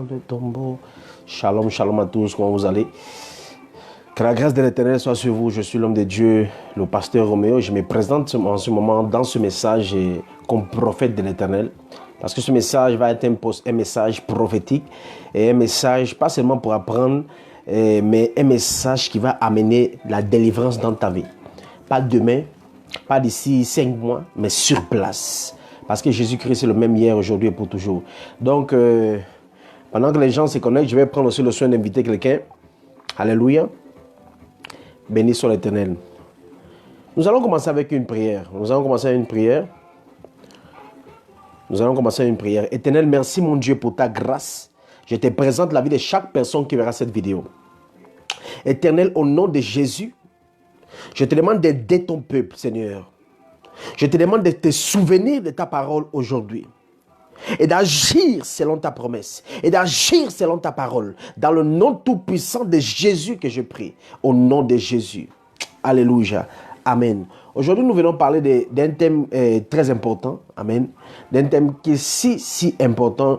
de tombeau. Shalom, shalom à tous, comment vous allez? Que la grâce de l'Éternel soit sur vous. Je suis l'homme de Dieu, le pasteur Roméo. Je me présente en ce moment dans ce message comme prophète de l'Éternel. Parce que ce message va être un message prophétique et un message pas seulement pour apprendre, mais un message qui va amener la délivrance dans ta vie. Pas demain, pas d'ici 5 mois, mais sur place. Parce que Jésus-Christ est le même hier, aujourd'hui et pour toujours. Donc, pendant que les gens se connectent, je vais prendre aussi le soin d'inviter quelqu'un. Alléluia. Béni soit l'Éternel. Nous allons commencer avec une prière. Nous allons commencer une prière. Éternel, merci mon Dieu pour ta grâce. Je te présente la vie de chaque personne qui verra cette vidéo. Éternel, au nom de Jésus, je te demande d'aider ton peuple, Seigneur. Je te demande de te souvenir de ta parole aujourd'hui. Et d'agir selon ta promesse. Et d'agir selon ta parole. Dans le nom tout-puissant de Jésus que je prie. Au nom de Jésus. Alléluia. Amen. Aujourd'hui, nous venons parler d'un thème très important. Amen. D'un thème qui est si important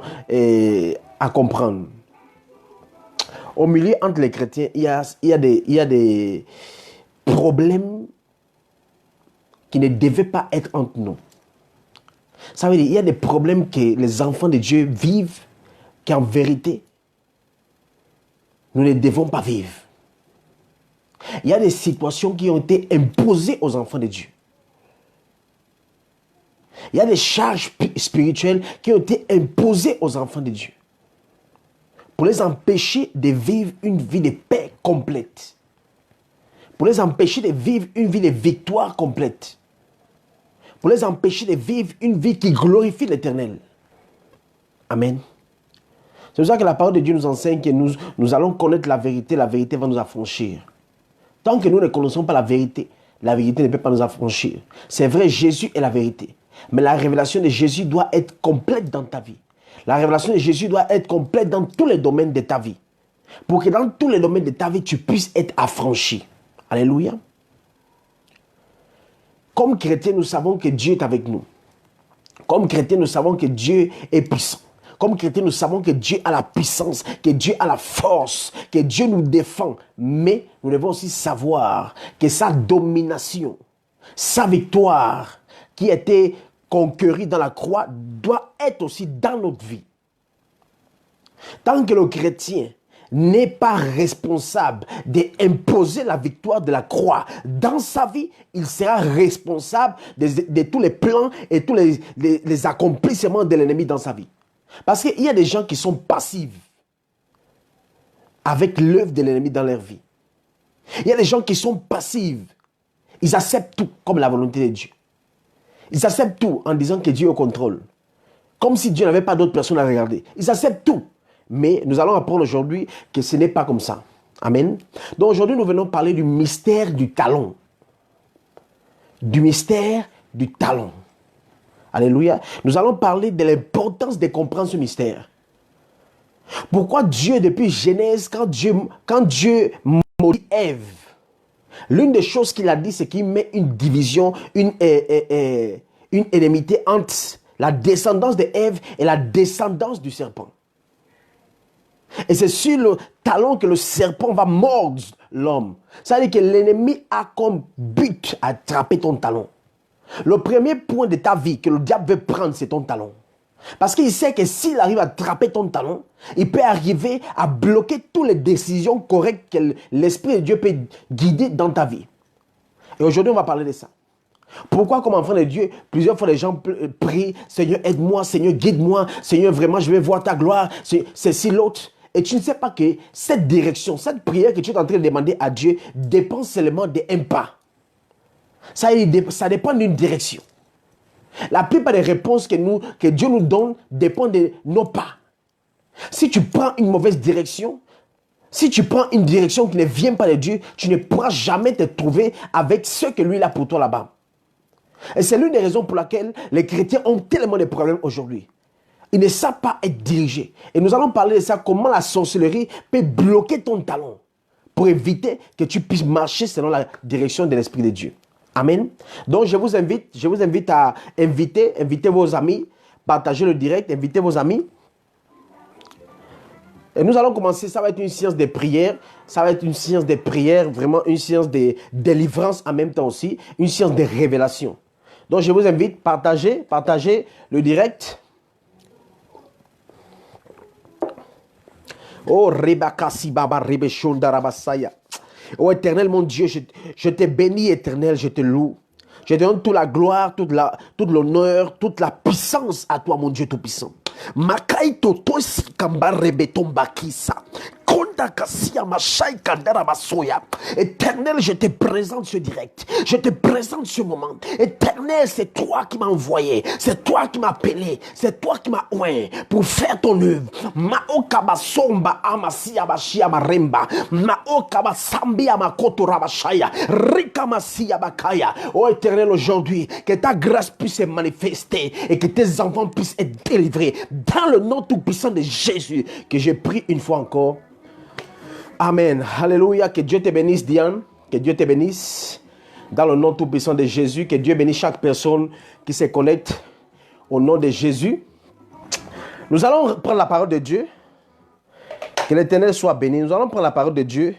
à comprendre. Au milieu entre les chrétiens, il y a des problèmes qui ne devaient pas être entre nous. Ça veut dire qu'il y a des problèmes que les enfants de Dieu vivent, qu'en vérité, nous ne devons pas vivre. Il y a des situations qui ont été imposées aux enfants de Dieu. Il y a des charges spirituelles qui ont été imposées aux enfants de Dieu. Pour les empêcher de vivre une vie de paix complète. Pour les empêcher de vivre une vie de victoire complète. Pour les empêcher de vivre une vie qui glorifie l'Éternel. Amen. C'est pour ça que la parole de Dieu nous enseigne que nous allons connaître la vérité va nous affranchir. Tant que nous ne connaissons pas la vérité ne peut pas nous affranchir. C'est vrai, Jésus est la vérité. Mais la révélation de Jésus doit être complète dans ta vie. La révélation de Jésus doit être complète dans tous les domaines de ta vie. Pour que dans tous les domaines de ta vie, tu puisses être affranchi. Alléluia. Comme chrétiens, nous savons que Dieu est avec nous. Comme chrétiens, nous savons que Dieu est puissant. Comme chrétiens, nous savons que Dieu a la puissance, que Dieu a la force, que Dieu nous défend. Mais nous devons aussi savoir que sa domination, sa victoire qui a été conquérie dans la croix doit être aussi dans notre vie. Tant que le chrétien n'est pas responsable d'imposer la victoire de la croix dans sa vie, il sera responsable de tous les plans et tous les accomplissements de l'ennemi dans sa vie. Parce qu'il y a des gens qui sont passifs avec l'œuvre de l'ennemi dans leur vie. Il y a des gens qui sont passifs. Ils acceptent tout comme la volonté de Dieu. Ils acceptent tout en disant que Dieu est au contrôle. Comme si Dieu n'avait pas d'autres personnes à regarder. Ils acceptent tout. Mais nous allons apprendre aujourd'hui que ce n'est pas comme ça. Amen. Donc aujourd'hui, nous venons parler du mystère du talon. Du mystère du talon. Alléluia. Nous allons parler de l'importance de comprendre ce mystère. Pourquoi Dieu, depuis Genèse, quand Dieu maudit Ève, l'une des choses qu'il a dit, c'est qu'il met une division, une inimité entre la descendance de Ève et la descendance du serpent. Et c'est sur le talon que le serpent va mordre l'homme. Ça veut dire que l'ennemi a comme but à attraper ton talon. Le premier point de ta vie que le diable veut prendre, c'est ton talon. Parce qu'il sait que s'il arrive à attraper ton talon, il peut arriver à bloquer toutes les décisions correctes que l'Esprit de Dieu peut guider dans ta vie. Et aujourd'hui, on va parler de ça. Pourquoi, comme enfant de Dieu, plusieurs fois les gens prient, Seigneur, aide-moi, Seigneur, guide-moi, Seigneur, vraiment, je vais voir ta gloire, c'est si l'autre. Et tu ne sais pas que cette direction, cette prière que tu es en train de demander à Dieu dépend seulement d'un pas. Ça dépend d'une direction. La plupart des réponses que Dieu nous donne dépendent de nos pas. Si tu prends une mauvaise direction, si tu prends une direction qui ne vient pas de Dieu, tu ne pourras jamais te trouver avec ce que lui a pour toi là-bas. Et c'est l'une des raisons pour laquelle les chrétiens ont tellement de problèmes aujourd'hui. Ils ne savent pas être dirigés. Et nous allons parler de ça, comment la sorcellerie peut bloquer ton talon pour éviter que tu puisses marcher selon la direction de l'Esprit de Dieu. Amen. Donc je vous invite à inviter vos amis, partager le direct, inviter vos amis. Et nous allons commencer, ça va être une séance de prière, ça va être une séance de prière, vraiment une séance de délivrance en même temps aussi, une séance de révélation. Donc je vous invite, partagez le direct. Oh, Rebakasi Baba Rebeshonda Rabasaya. Oh Éternel, mon Dieu, je te bénis, Éternel, je te loue. Je te donne toute la gloire, toute l'honneur, toute la puissance à toi, mon Dieu Tout-Puissant. Makai toto si kamba rebeton bakisa. Konda kasia machai kandara basoya. Éternel, je te présente ce direct. Je te présente ce moment. Éternel, c'est toi qui m'as envoyé. C'est toi qui m'as appelé. C'est toi qui m'as oint pour faire ton œuvre. Mao kabasomba amasia bashia maremba. Mao kabasambi amakoto rabashaya. Rikamasia bakaya. Oh Éternel, aujourd'hui, que ta grâce puisse se manifester et que tes enfants puissent être délivrés. Dans le nom tout-puissant de Jésus, que j'ai pris une fois encore. Amen. Alléluia. Que Dieu te bénisse, Diane. Que Dieu te bénisse. Dans le nom tout-puissant de Jésus. Que Dieu bénisse chaque personne qui se connecte au nom de Jésus. Nous allons prendre la parole de Dieu. Que l'Éternel soit béni. Nous allons prendre la parole de Dieu.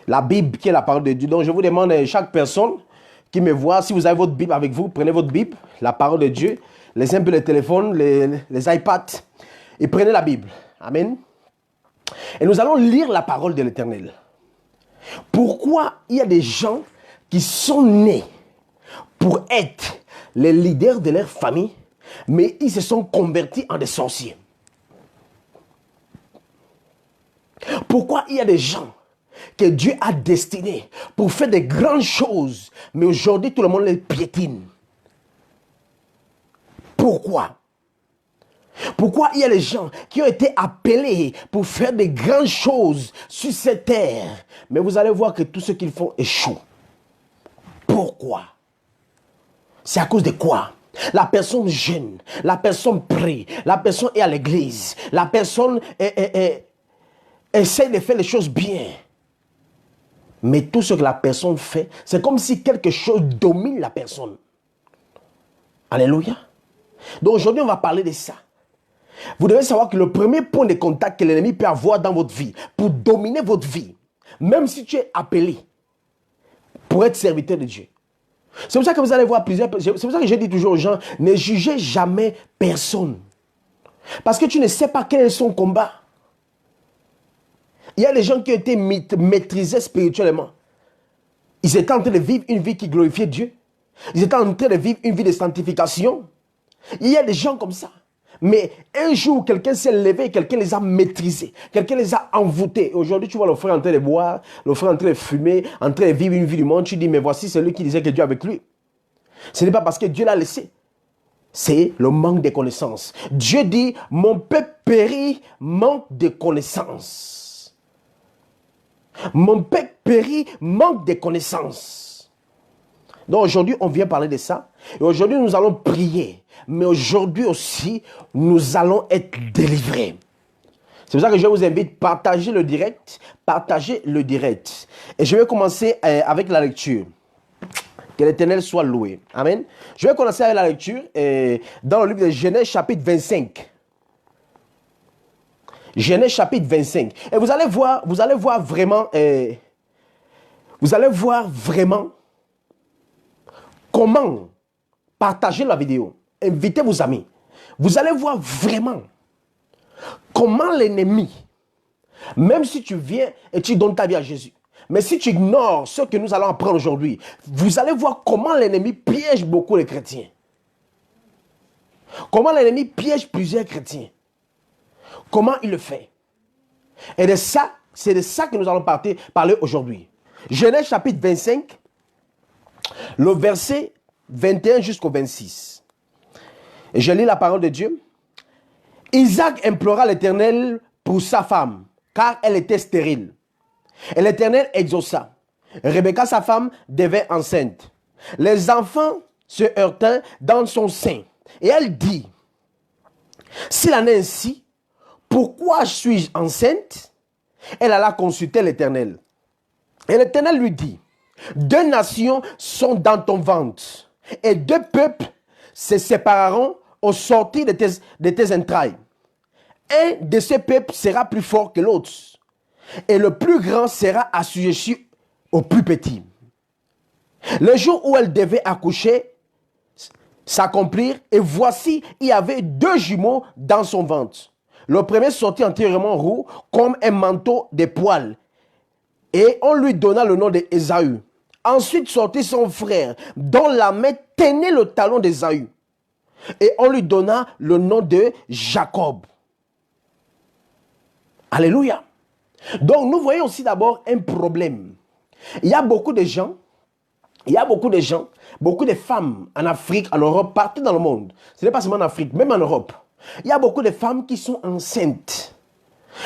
La Bible qui est la parole de Dieu. Donc je vous demande à chaque personne qui me voit, si vous avez votre Bible avec vous, prenez votre Bible, la parole de Dieu. Les un peu les téléphones, les iPads. Et prenez la Bible. Amen. Et nous allons lire la parole de l'Éternel. Pourquoi il y a des gens qui sont nés pour être les leaders de leur famille, mais ils se sont convertis en des sorciers? Pourquoi il y a des gens que Dieu a destinés pour faire des grandes choses, mais aujourd'hui tout le monde les piétine? Pourquoi? Pourquoi il y a des gens qui ont été appelés pour faire des grandes choses sur cette terre, mais vous allez voir que tout ce qu'ils font échoue? Pourquoi? C'est à cause de quoi? La personne jeûne, la personne prie, la personne est à l'église, la personne essaie de faire les choses bien. Mais tout ce que la personne fait, c'est comme si quelque chose domine la personne. Alléluia. Donc aujourd'hui, on va parler de ça. Vous devez savoir que le premier point de contact que l'ennemi peut avoir dans votre vie, pour dominer votre vie, même si tu es appelé pour être serviteur de Dieu. C'est pour ça que vous allez voir plusieurs... C'est pour ça que je dis toujours aux gens, ne jugez jamais personne. Parce que tu ne sais pas quel est son combat. Il y a des gens qui ont été maîtrisés spirituellement. Ils étaient en train de vivre une vie qui glorifiait Dieu. Ils étaient en train de vivre une vie de sanctification. Il y a des gens comme ça. Mais un jour, quelqu'un s'est levé et quelqu'un les a maîtrisés. Quelqu'un les a envoûtés. Aujourd'hui, tu vois le frère en train de boire, le frère en train de fumer, en train de vivre une vie du monde. Tu dis, mais voici celui qui disait que Dieu est avec lui. Ce n'est pas parce que Dieu l'a laissé. C'est le manque de connaissances. Dieu dit, mon peuple périt, manque de connaissances. Mon peuple périt, manque de connaissances. Donc aujourd'hui, on vient parler de ça. Et aujourd'hui, nous allons prier. Mais aujourd'hui aussi, nous allons être délivrés. C'est pour ça que je vous invite à partager le direct. Partagez le direct. Et je vais commencer avec la lecture. Que l'Éternel soit loué. Amen. Je vais commencer avec la lecture dans le livre de Genèse chapitre 25. Genèse chapitre 25. Et vous allez voir vraiment comment partager la vidéo. Invitez vos amis. Vous allez voir vraiment comment l'ennemi, même si tu viens et tu donnes ta vie à Jésus, mais si tu ignores ce que nous allons apprendre aujourd'hui, vous allez voir comment l'ennemi piège beaucoup les chrétiens. Comment l'ennemi piège plusieurs chrétiens. Comment il le fait. Et de ça, c'est de ça que nous allons parler aujourd'hui. Genèse chapitre 25, le verset 21 jusqu'au 26. Et je lis la parole de Dieu. Isaac implora l'Éternel pour sa femme, car elle était stérile. Et l'Éternel exauça. Rebecca, sa femme, devint enceinte. Les enfants se heurtaient dans son sein. Et elle dit, s'il en est ainsi, pourquoi suis-je enceinte? Elle alla consulter l'Éternel. Et l'Éternel lui dit, 2 nations sont dans ton ventre, et 2 peuples se sépareront au sortir de tes entrailles. un de ces peuples sera plus fort que l'autre, et le plus grand sera assujetti au plus petit. Le jour où elle devait accoucher s'accomplir, et voici, il y avait 2 jumeaux dans son ventre. Le premier sortit entièrement roux, comme un manteau de poils, et on lui donna le nom d'Ésaü. Ensuite sortit son frère, dont la main tenait le talon d'Ésaü, et on lui donna le nom de Jacob. Alléluia. Donc nous voyons aussi d'abord un problème. Il y a beaucoup de gens, beaucoup de femmes en Afrique, en Europe, partout dans le monde. Ce n'est pas seulement en Afrique, même en Europe. Il y a beaucoup de femmes qui sont enceintes.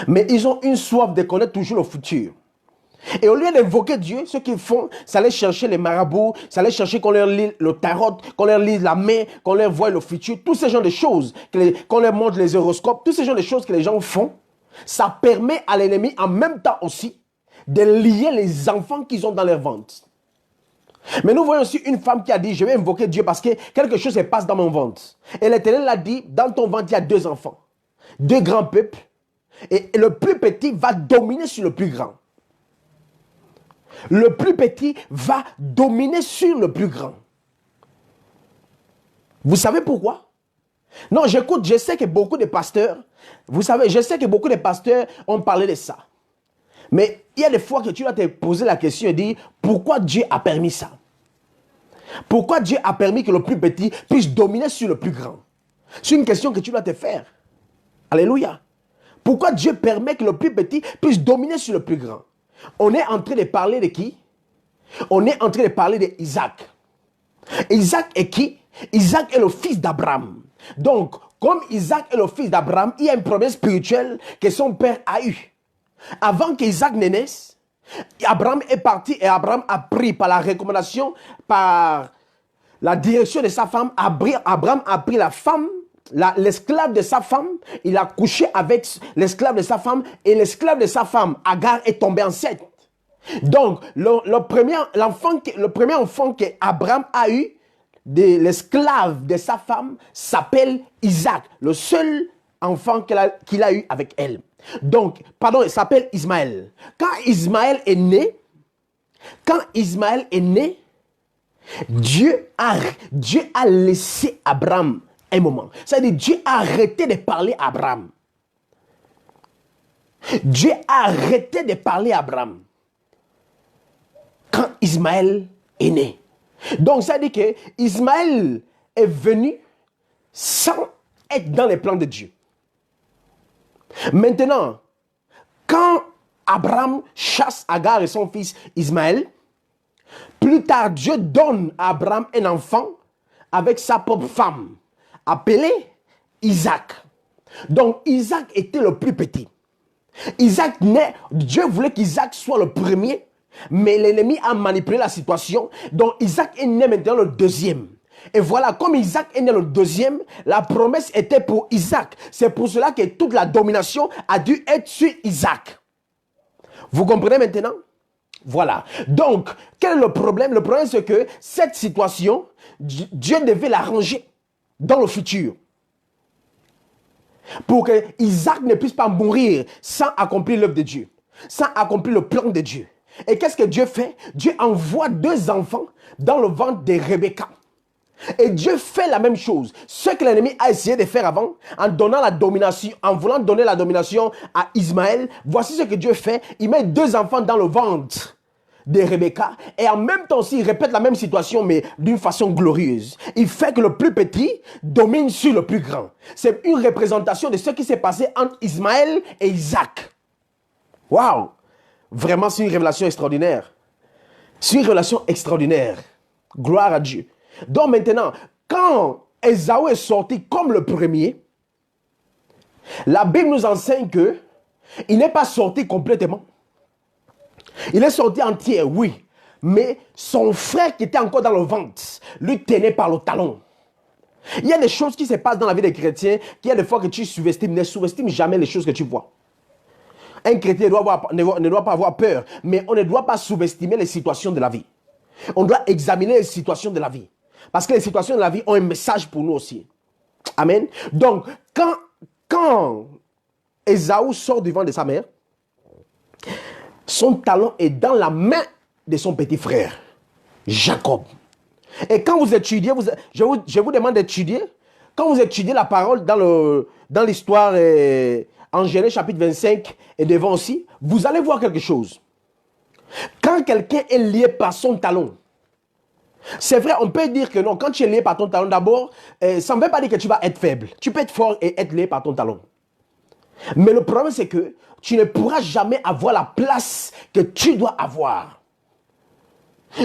Mais ils ont une soif de connaître toujours le futur. Et au lieu d'invoquer Dieu, ce qu'ils font, c'est aller chercher les marabouts, c'est aller chercher qu'on leur lit le tarot, qu'on leur lise la main, qu'on leur voie le futur. Tous ces genres de choses, qu'on leur montre les horoscopes, tous ces genres de choses que les gens font, ça permet à l'ennemi en même temps aussi de lier les enfants qu'ils ont dans leur ventre. Mais nous voyons aussi une femme qui a dit, je vais invoquer Dieu parce que quelque chose se passe dans mon ventre. Et l'Éternel a dit, dans ton ventre, il y a 2 enfants, 2 grands peuples, et le plus petit va dominer sur le plus grand. Le plus petit va dominer sur le plus grand. Vous savez pourquoi? Non, j'écoute, je sais que beaucoup de pasteurs, vous savez, je sais que beaucoup de pasteurs ont parlé de ça. Mais il y a des fois que tu dois te poser la question et dire, pourquoi Dieu a permis ça? Pourquoi Dieu a permis que le plus petit puisse dominer sur le plus grand? C'est une question que tu dois te faire. Alléluia. Pourquoi Dieu permet que le plus petit puisse dominer sur le plus grand? On est en train de parler de qui? On est en train de parler d'Isaac. Isaac est qui? Isaac est le fils d'Abraham. Donc, comme Isaac est le fils d'Abraham, il y a une promesse spirituelle que son père a eue. Avant qu'Isaac ne naisse, Abraham est parti et Abraham a pris par la recommandation, par la direction de sa femme, Abraham a pris la femme, l'esclave de sa femme, il a couché avec l'esclave de sa femme et l'esclave de sa femme, Agar, est tombé enceinte. Donc, le premier enfant qu'Abraham a eu de l'esclave de sa femme s'appelle Isaac, le seul enfant qu'il a eu avec elle. Donc, pardon, il s'appelle Ismaël. Quand Ismaël est né, Dieu a laissé Abraham un moment. C'est-à-dire, Dieu a arrêté de parler à Abraham. Dieu a arrêté de parler à Abraham quand Ismaël est né. Donc, ça veut dire que Ismaël est venu sans être dans les plans de Dieu. Maintenant, quand Abraham chasse Agar et son fils Ismaël, plus tard, Dieu donne à Abraham un enfant avec sa propre femme, appelé Isaac. Donc, Isaac était le plus petit. Isaac naît, Dieu voulait qu'Isaac soit le premier, mais l'ennemi a manipulé la situation. Donc, Isaac est né maintenant le deuxième. Et voilà, comme Isaac est né le deuxième, la promesse était pour Isaac. C'est pour cela que toute la domination a dû être sur Isaac. Vous comprenez maintenant? Voilà. Donc, quel est le problème? Le problème, c'est que cette situation, Dieu devait l'arranger dans le futur. Pour que Isaac ne puisse pas mourir sans accomplir l'œuvre de Dieu, sans accomplir le plan de Dieu. Et qu'est-ce que Dieu fait? Dieu envoie 2 enfants dans le ventre de Rebecca. Et Dieu fait la même chose. Ce que l'ennemi a essayé de faire avant, en donnant la domination, en voulant donner la domination à Ismaël, voici ce que Dieu fait. Il met 2 enfants dans le ventre de Rebecca et en même temps aussi il répète la même situation mais d'une façon glorieuse. Il fait que le plus petit domine sur le plus grand. C'est une représentation de ce qui s'est passé entre Ismaël et Isaac. Waouh! Vraiment, c'est une révélation extraordinaire. C'est une révélation extraordinaire. Gloire à Dieu. Donc maintenant, quand Ésaü est sorti comme le premier, la Bible nous enseigne que il n'est pas sorti complètement. Il est sorti entier, oui. Mais son frère qui était encore dans le ventre, lui tenait par le talon. Il y a des choses qui se passent dans la vie des chrétiens, qu'il y a des fois que tu sous-estimes. Ne sous-estime jamais les choses que tu vois. Un chrétien ne doit pas avoir peur, mais on ne doit pas sous-estimer les situations de la vie. On doit examiner les situations de la vie. Parce que les situations de la vie ont un message pour nous aussi. Amen. Donc, quand Ésaü sort du ventre de sa mère, son talon est dans la main de son petit frère, Jacob. Et quand vous étudiez, je vous demande d'étudier, quand vous étudiez la parole dans l'histoire en Genèse chapitre 25 et devant aussi, vous allez voir quelque chose. Quand quelqu'un est lié par son talon, c'est vrai, on peut dire que non, quand tu es lié par ton talon, d'abord, ça ne veut pas dire que tu vas être faible. Tu peux être fort et être lié par ton talon. Mais le problème, c'est que tu ne pourras jamais avoir la place que tu dois avoir.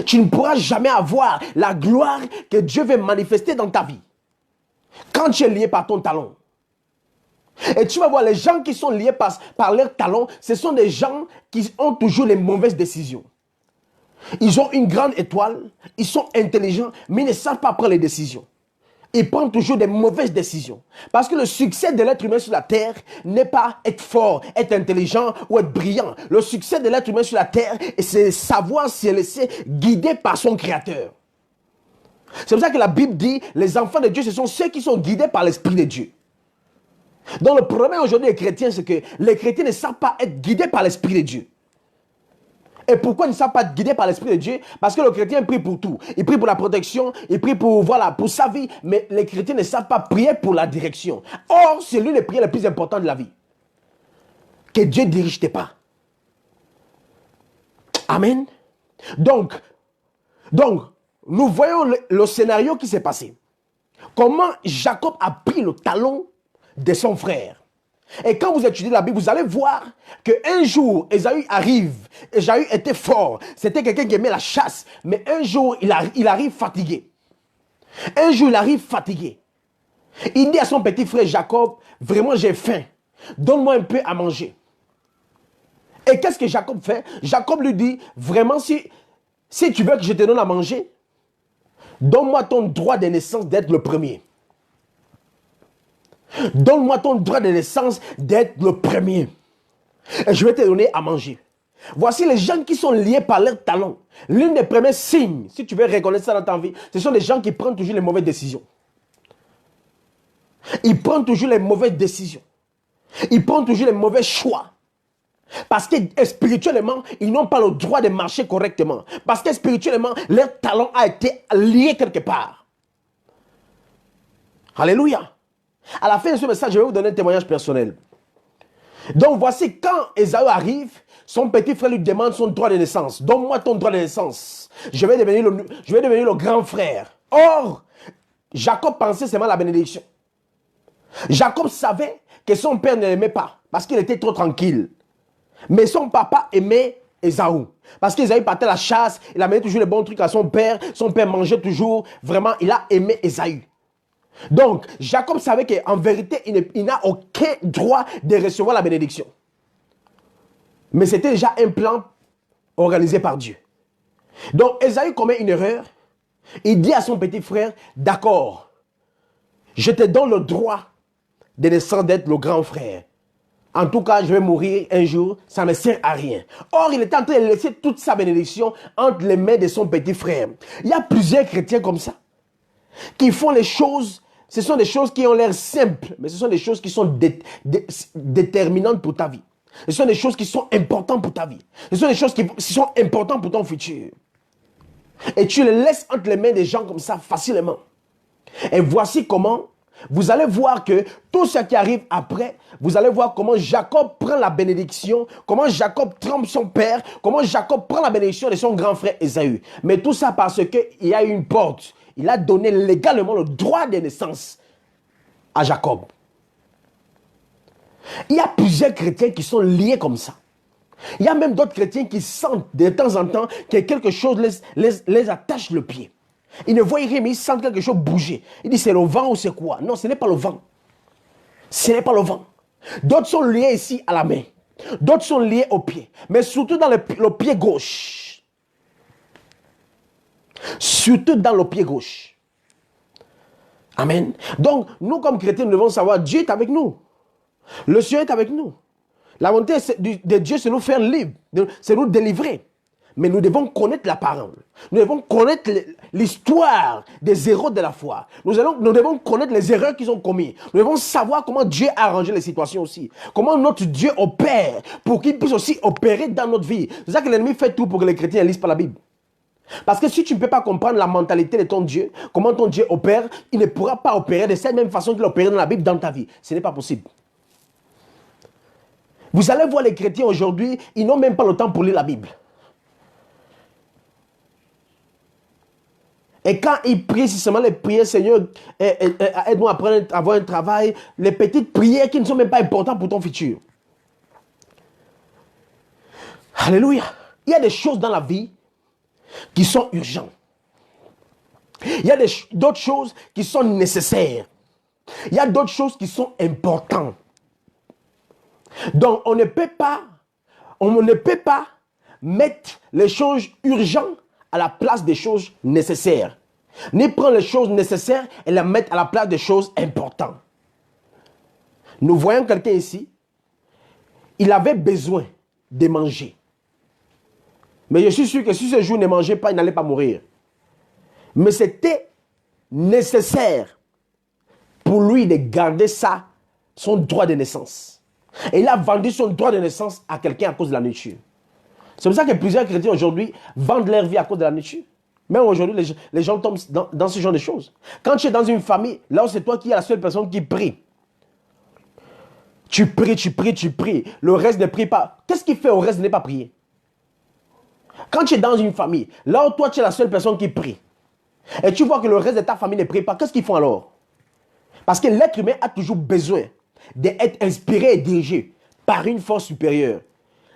Tu ne pourras jamais avoir la gloire que Dieu veut manifester dans ta vie. Quand tu es lié par ton talon. Et tu vas voir, les gens qui sont liés par leur talon, ce sont des gens qui ont toujours les mauvaises décisions. Ils ont une grande étoile, ils sont intelligents, mais ils ne savent pas prendre les décisions. Ils prennent toujours des mauvaises décisions. Parce que le succès de l'être humain sur la terre n'est pas être fort, être intelligent ou être brillant. Le succès de l'être humain sur la terre, c'est savoir se laisser guider par son Créateur. C'est pour ça que la Bible dit, les enfants de Dieu, ce sont ceux qui sont guidés par l'Esprit de Dieu. Donc le problème aujourd'hui des chrétiens, c'est que les chrétiens ne savent pas être guidés par l'Esprit de Dieu. Et pourquoi ils ne savent pas être guidés par l'Esprit de Dieu? Parce que le chrétien prie pour tout. Il prie pour la protection, il prie pour, voilà, pour sa vie. Mais les chrétiens ne savent pas prier pour la direction. Or, c'est l'une des prières les plus importantes de la vie. Que Dieu dirige tes pas. Amen. Donc, nous voyons le scénario qui s'est passé. Comment Jacob a pris le talon de son frère. Et quand vous étudiez la Bible, vous allez voir qu'un jour, Ésaü arrive. Ésaü était fort. C'était quelqu'un qui aimait la chasse. Mais un jour, il arrive fatigué. Un jour, il arrive fatigué. Il dit à son petit frère Jacob, vraiment j'ai faim. Donne-moi un peu à manger. Et qu'est-ce que Jacob fait? Jacob lui dit, vraiment si tu veux que je te donne à manger, donne-moi ton droit de naissance d'être le premier. Donne-moi ton droit de naissance d'être le premier. Et je vais te donner à manger. Voici les gens qui sont liés par leurs talons. L'un des premiers signes, si tu veux reconnaître ça dans ta vie, ce sont les gens qui prennent toujours les mauvaises décisions. Ils prennent toujours les mauvaises décisions. Ils prennent toujours les mauvais choix. Parce que spirituellement, ils n'ont pas le droit de marcher correctement. Parce que spirituellement, leur talon a été lié quelque part. Alléluia. À la fin de ce message, je vais vous donner un témoignage personnel. Donc voici quand Ésaü arrive, son petit frère lui demande son droit de naissance. Donne-moi ton droit de naissance. Je vais devenir le grand frère. Or, Jacob pensait seulement à la bénédiction. Jacob savait que son père ne l'aimait pas parce qu'il était trop tranquille. Mais son papa aimait Ésaü. Parce qu'Ésaü partait à la chasse, il amenait toujours les bons trucs à son père mangeait toujours. Vraiment, il a aimé Ésaü. Donc, Jacob savait qu'en vérité, il n'a aucun droit de recevoir la bénédiction. Mais c'était déjà un plan organisé par Dieu. Donc, Ésaü commet une erreur. Il dit à son petit frère, d'accord, je te donne le droit de naissance d'être le grand frère. En tout cas, je vais mourir un jour, ça ne sert à rien. Or, il était en train de laisser toute sa bénédiction entre les mains de son petit frère. Il y a plusieurs chrétiens comme ça, qui font les choses. Ce sont des choses qui ont l'air simples, mais ce sont des choses qui sont déterminantes pour ta vie. Ce sont des choses qui sont importantes pour ta vie. Ce sont des choses qui sont importantes pour ton futur. Et tu les laisses entre les mains des gens comme ça facilement. Et voici comment, vous allez voir que tout ce qui arrive après, vous allez voir comment Jacob prend la bénédiction, comment Jacob trompe son père, comment Jacob prend la bénédiction de son grand frère Ésaü. Mais tout ça parce qu'il y a une porte. Il a donné légalement le droit de naissance à Jacob. Il y a plusieurs chrétiens qui sont liés comme ça. Il y a même d'autres chrétiens qui sentent de temps en temps que quelque chose les attache le pied. Ils ne voient rien, mais ils sentent quelque chose bouger. Ils disent c'est le vent ou c'est quoi? Non, ce n'est pas le vent. Ce n'est pas le vent. D'autres sont liés ici à la main. D'autres sont liés au pied. Mais surtout dans le pied gauche. Surtout dans le pied gauche. Amen. Donc, nous comme chrétiens, nous devons savoir, Dieu est avec nous. Le Seigneur est avec nous. La volonté de Dieu, c'est nous faire libres, c'est nous délivrer. Mais nous devons connaître la parole. Nous devons connaître l'histoire des héros de la foi. Nous devons connaître les erreurs qu'ils ont commises. Nous devons savoir comment Dieu a arrangé les situations aussi. Comment notre Dieu opère pour qu'il puisse aussi opérer dans notre vie. C'est ça que l'ennemi fait tout pour que les chrétiens ne lisent pas la Bible. Parce que si tu ne peux pas comprendre la mentalité de ton Dieu, comment ton Dieu opère, il ne pourra pas opérer de cette même façon qu'il opère dans la Bible dans ta vie. Ce n'est pas possible. Vous allez voir les chrétiens aujourd'hui, ils n'ont même pas le temps pour lire la Bible. Et quand ils prient, c'est seulement les prières, Seigneur, aide-moi à avoir un travail, les petites prières qui ne sont même pas importantes pour ton futur. Alléluia. Il y a des choses dans la vie qui sont urgentes. Il y a d'autres choses qui sont nécessaires. Il y a d'autres choses qui sont importantes. Donc, on ne peut pas mettre les choses urgentes à la place des choses nécessaires. Ni prendre les choses nécessaires et les mettre à la place des choses importantes. Nous voyons quelqu'un ici, il avait besoin de manger. Mais je suis sûr que si ce jour ne mangeait pas, il n'allait pas mourir. Mais c'était nécessaire pour lui de garder ça, son droit de naissance. Et il a vendu son droit de naissance à quelqu'un à cause de la nature. C'est pour ça que plusieurs chrétiens aujourd'hui vendent leur vie à cause de la nature. Même aujourd'hui, les gens tombent dans ce genre de choses. Quand tu es dans une famille, là où c'est toi qui es la seule personne qui prie. Tu pries, tu pries, tu pries. Le reste ne prie pas. Qu'est-ce qui fait au reste de ne pas prier? Quand tu es dans une famille, là où toi tu es la seule personne qui prie, et tu vois que le reste de ta famille ne prie pas, qu'est-ce qu'ils font alors? Parce que l'être humain a toujours besoin d'être inspiré et dirigé par une force supérieure.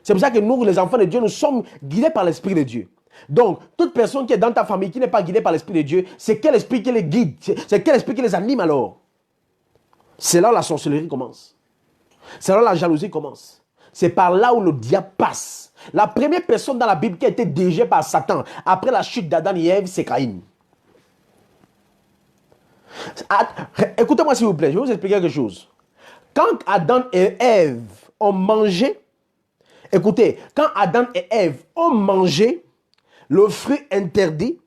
C'est pour ça que nous, les enfants de Dieu, nous sommes guidés par l'Esprit de Dieu. Donc, toute personne qui est dans ta famille, qui n'est pas guidée par l'Esprit de Dieu, c'est quel esprit qui les guide? C'est quel esprit qui les anime alors? C'est là où la sorcellerie commence. C'est là où la jalousie commence. C'est par là où le diable passe. La première personne dans la Bible qui a été dirigée par Satan après la chute d'Adam et Ève, c'est Caïn. Écoutez-moi s'il vous plaît, je vais vous expliquer quelque chose. Quand Adam et Ève ont mangé, écoutez, quand Adam et Ève ont mangé le fruit interdit,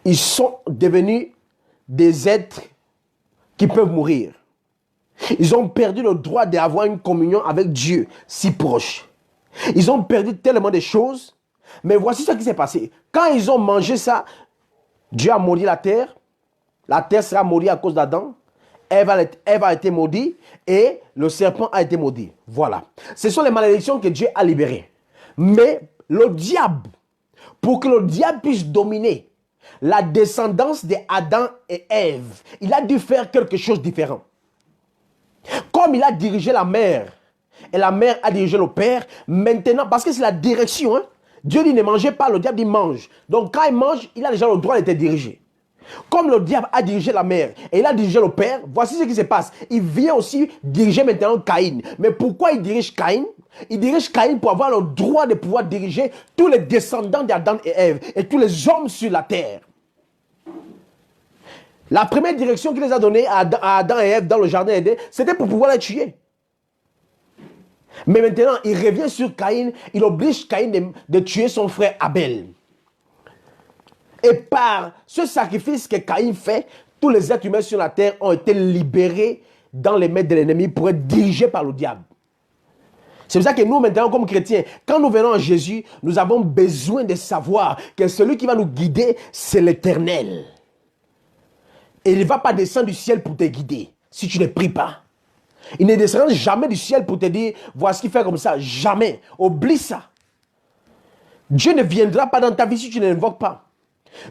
ils sont devenus des êtres qui peuvent mourir. Ils ont perdu le droit d'avoir une communion avec Dieu si proche. Ils ont perdu tellement de choses. Mais voici ce qui s'est passé. Quand ils ont mangé ça, Dieu a maudit la terre. La terre sera maudite à cause d'Adam. Ève a été maudite et le serpent a été maudit. Voilà. Ce sont les malédictions que Dieu a libérées. Mais le diable, pour que le diable puisse dominer la descendance d'Adam et Ève, il a dû faire quelque chose de différent. Comme il a dirigé la mère, et la mère a dirigé le père, maintenant, parce que c'est la direction, hein? Dieu dit ne mangez pas, le diable dit mange. Donc quand il mange, il a déjà le droit d'être dirigé. Comme le diable a dirigé la mère et il a dirigé le père, voici ce qui se passe. Il vient aussi diriger maintenant Caïn. Mais pourquoi il dirige Caïn? Il dirige Caïn pour avoir le droit de pouvoir diriger tous les descendants d'Adam et Ève et tous les hommes sur la terre. La première direction qu'il les a donnée à Adam et Ève dans le jardin d'Éden, c'était pour pouvoir les tuer. Mais maintenant, il revient sur Caïn, il oblige Caïn de tuer son frère Abel. Et par ce sacrifice que Caïn fait, tous les êtres humains sur la terre ont été libérés dans les mains de l'ennemi pour être dirigés par le diable. C'est pour ça que nous, maintenant, comme chrétiens, quand nous venons à Jésus, nous avons besoin de savoir que celui qui va nous guider, c'est l'Éternel. Et il ne va pas descendre du ciel pour te guider, si tu ne pries pas. Il ne descendra jamais du ciel pour te dire, voici ce qu'il fait comme ça. Jamais. Oublie ça. Dieu ne viendra pas dans ta vie si tu ne l'invoques pas.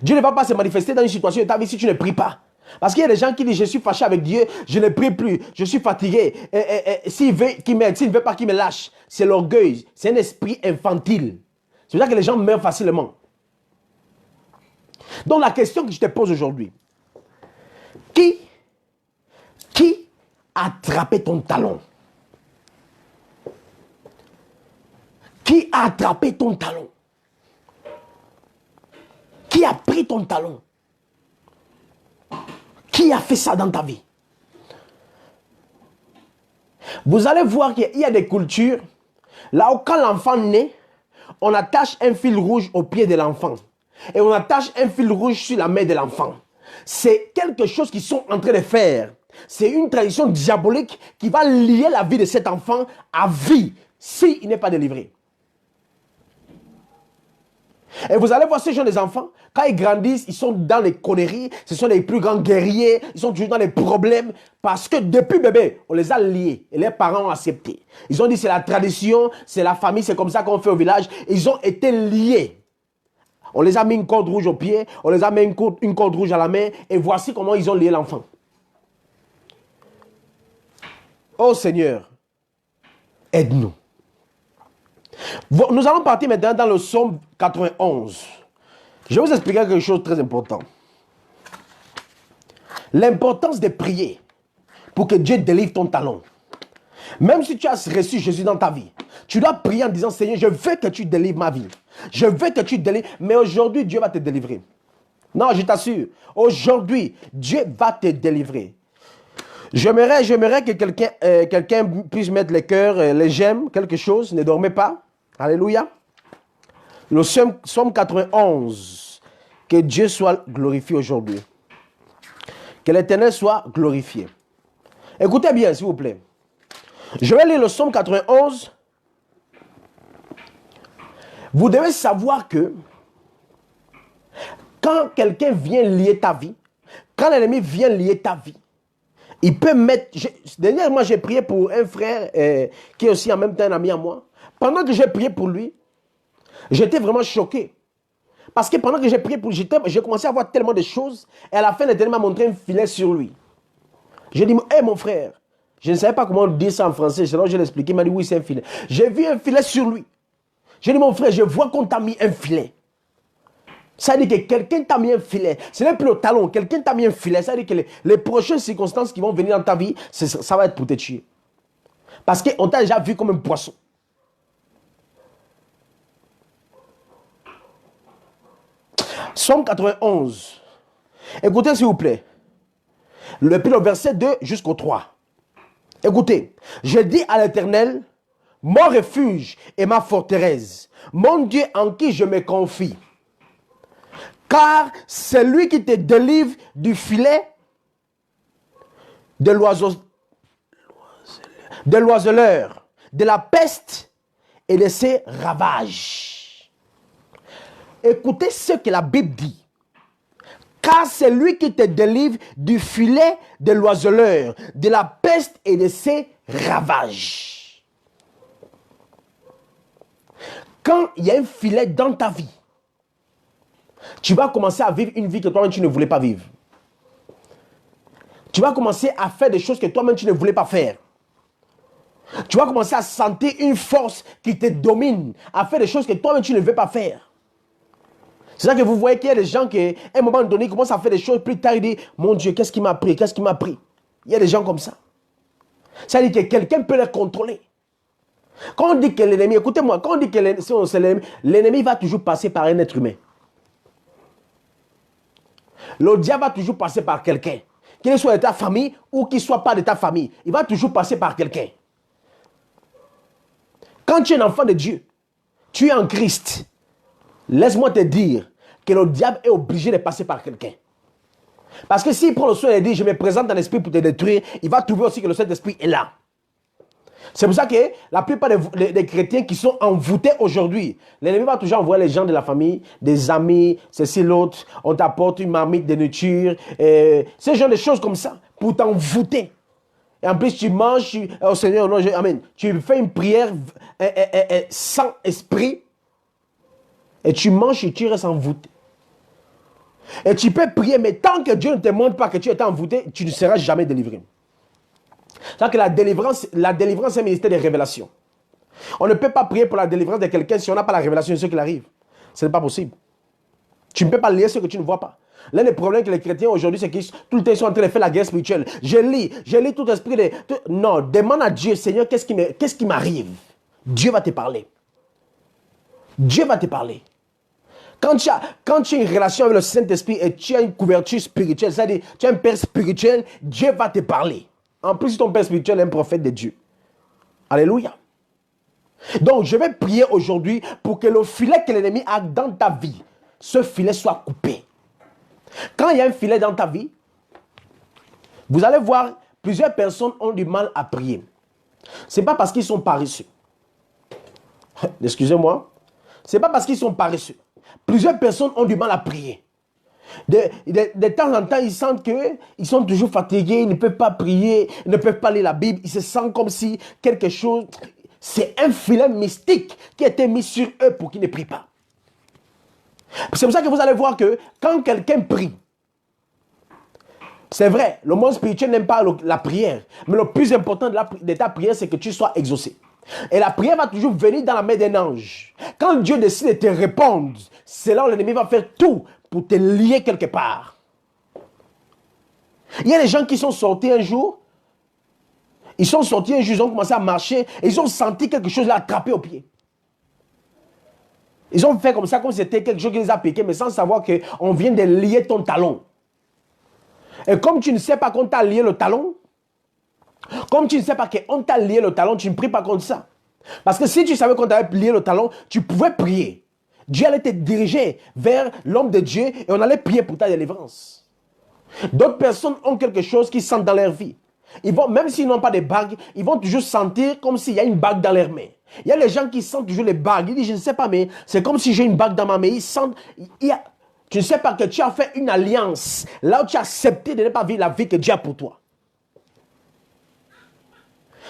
Dieu ne va pas se manifester dans une situation de ta vie si tu ne pries pas. Parce qu'il y a des gens qui disent, je suis fâché avec Dieu, je ne prie plus, je suis fatigué. S'il veut qu'il m'aide, s'il ne veut pas qu'il me lâche, c'est l'orgueil, c'est un esprit infantile. C'est pour ça que les gens meurent facilement. Donc la question que je te pose aujourd'hui, qui a attrapé ton talon? Qui a attrapé ton talon? Qui a pris ton talon? Qui a fait ça dans ta vie? Vous allez voir qu'il y a des cultures, là où quand l'enfant naît, on attache un fil rouge au pied de l'enfant. et on attache un fil rouge sur la main de l'enfant. C'est quelque chose qu'ils sont en train de faire. C'est une tradition diabolique qui va lier la vie de cet enfant à vie s'il n'est pas délivré. Et vous allez voir ces jeunes enfants, quand ils grandissent, ils sont dans les conneries, ce sont les plus grands guerriers, ils sont toujours dans les problèmes, parce que depuis bébé, on les a liés et les parents ont accepté. Ils ont dit c'est la tradition, c'est la famille, c'est comme ça qu'on fait au village. Ils ont été liés. On les a mis une corde rouge au pied, on les a mis une corde rouge à la main, et voici comment ils ont lié l'enfant. Oh Seigneur, aide-nous. Nous allons partir maintenant dans le psaume 91. Je vais vous expliquer quelque chose de très important. L'importance de prier pour que Dieu délivre ton talon. Même si tu as reçu Jésus dans ta vie, tu dois prier en disant, Seigneur, je veux que tu délivres ma vie. Je veux que tu délivres. Mais aujourd'hui, Dieu va te délivrer. Non, je t'assure. Aujourd'hui, Dieu va te délivrer. J'aimerais que quelqu'un puisse mettre les cœurs, les j'aime, quelque chose. Ne dormez pas. Alléluia. Le psaume 91. Que Dieu soit glorifié aujourd'hui. Que l'Éternel soit glorifié. Écoutez bien, s'il vous plaît. Je vais lire le psaume 91. Vous devez savoir que quand quelqu'un vient lier ta vie, quand l'ennemi vient lier ta vie, il peut mettre... Dernièrement, j'ai prié pour un frère qui est aussi en même temps un ami à moi. Pendant que j'ai prié pour lui, j'étais vraiment choqué. Parce que pendant que j'ai prié pour lui, j'ai commencé à voir tellement de choses. Et à la fin, l'Éternel m'a montré un filet sur lui. J'ai dit, hé mon frère, je ne savais pas comment dire ça en français. Sinon, je l'ai expliqué. Il m'a dit, oui, c'est un filet. J'ai vu un filet sur lui. J'ai dit, mon frère, je vois qu'on t'a mis un filet. Ça veut dire que quelqu'un t'a mis un filet. Ce n'est plus le talon. Quelqu'un t'a mis un filet. Ça veut dire que les prochaines circonstances qui vont venir dans ta vie, ça va être pour te tuer. Parce qu'on t'a déjà vu comme un poisson. Psaume 91. Écoutez s'il vous plaît. Le verset 2 jusqu'au 3. Écoutez. Je dis à l'Éternel, mon refuge et ma forteresse, mon Dieu en qui je me confie. Car c'est lui qui te délivre du filet de l'oiseleur, de la peste et de ses ravages. Écoutez ce que la Bible dit. Car c'est lui qui te délivre du filet de l'oiseleur, de la peste et de ses ravages. Quand il y a un filet dans ta vie, tu vas commencer à vivre une vie que toi-même tu ne voulais pas vivre. Tu vas commencer à faire des choses que toi-même tu ne voulais pas faire. Tu vas commencer à sentir une force qui te domine, à faire des choses que toi-même tu ne veux pas faire. C'est ça que vous voyez qu'il y a des gens qui, à un moment donné, commencent à faire des choses, plus tard ils disent, mon Dieu, qu'est-ce qui m'a pris? Qu'est-ce qui m'a pris? Il y a des gens comme ça. Ça veut dire que quelqu'un peut les contrôler. Quand on dit que l'ennemi, écoutez-moi, quand on dit que l'ennemi va toujours passer par un être humain. Le diable va toujours passer par quelqu'un. Qu'il soit de ta famille ou qu'il ne soit pas de ta famille. Il va toujours passer par quelqu'un. Quand tu es un enfant de Dieu, tu es en Christ. Laisse-moi te dire que le diable est obligé de passer par quelqu'un. Parce que s'il prend le soin et dit, je me présente dans l'esprit pour te détruire, il va trouver aussi que le Saint-Esprit est là. C'est pour ça que la plupart des chrétiens qui sont envoûtés aujourd'hui, l'ennemi va toujours envoyer les gens de la famille, des amis, ceci, l'autre, on t'apporte une marmite de nourriture, ce genre de choses comme ça, pour t'envoûter. Et en plus, tu manges, oh Seigneur, non, amen. Tu fais une prière sans esprit, et tu manges et tu restes envoûté. Et tu peux prier, mais tant que Dieu ne te montre pas que tu es envoûté, tu ne seras jamais délivré. C'est-à-dire que la délivrance est un ministère de révélation. On ne peut pas prier pour la délivrance de quelqu'un si on n'a pas la révélation de ce qui arrive. Ce n'est pas possible. Tu ne peux pas lire ce que tu ne vois pas. L'un des problèmes que les chrétiens aujourd'hui, c'est qu'ils tout le temps ils sont en train de faire la guerre spirituelle. Je lis tout esprit de... Non, demande à Dieu, Seigneur, qu'est-ce qui m'arrive? Dieu va te parler. Dieu va te parler. Quand tu as une relation avec le Saint-Esprit et tu as une couverture spirituelle, c'est-à-dire tu as un père spirituel, Dieu va te parler. En plus, ton père spirituel est un prophète de Dieu. Alléluia. Donc, je vais prier aujourd'hui pour que le filet que l'ennemi a dans ta vie, ce filet soit coupé. Quand il y a un filet dans ta vie, vous allez voir, plusieurs personnes ont du mal à prier. Ce n'est pas parce qu'ils sont paresseux. Excusez-moi. Ce n'est pas parce qu'ils sont paresseux. Plusieurs personnes ont du mal à prier. De temps en temps, ils sentent qu'ils sont toujours fatigués, ils ne peuvent pas prier, ils ne peuvent pas lire la Bible. Ils se sentent comme si quelque chose... C'est un filet mystique qui a été mis sur eux pour qu'ils ne prient pas. C'est pour ça que vous allez voir que quand quelqu'un prie, c'est vrai, le monde spirituel n'aime pas la prière. Mais le plus important de ta prière, c'est que tu sois exaucé. Et la prière va toujours venir dans la main d'un ange. Quand Dieu décide de te répondre, c'est là où l'ennemi va faire tout pour te lier quelque part. Il y a des gens qui sont sortis un jour. Ils ont commencé à marcher. Et ils ont senti quelque chose l'attraper au pied. Ils ont fait comme ça, comme si c'était quelque chose qui les a piqués, mais sans savoir qu'on vient de lier ton talon. Et comme tu ne sais pas qu'on t'a lié le talon, comme tu ne sais pas qu'on t'a lié le talon, tu ne pries pas contre ça. Parce que si tu savais qu'on t'avait lié le talon, tu pouvais prier. Dieu allait te diriger vers l'homme de Dieu et on allait prier pour ta délivrance. D'autres personnes ont quelque chose qu'ils sentent dans leur vie. Ils vont, même s'ils n'ont pas de bagues, ils vont toujours sentir comme s'il y a une bague dans leurs mains. Il y a les gens qui sentent toujours les bagues. Ils disent, je ne sais pas, mais c'est comme si j'ai une bague dans ma main. Ils sentent, tu ne sais pas que tu as fait une alliance. Là où tu as accepté de ne pas vivre la vie que Dieu a pour toi.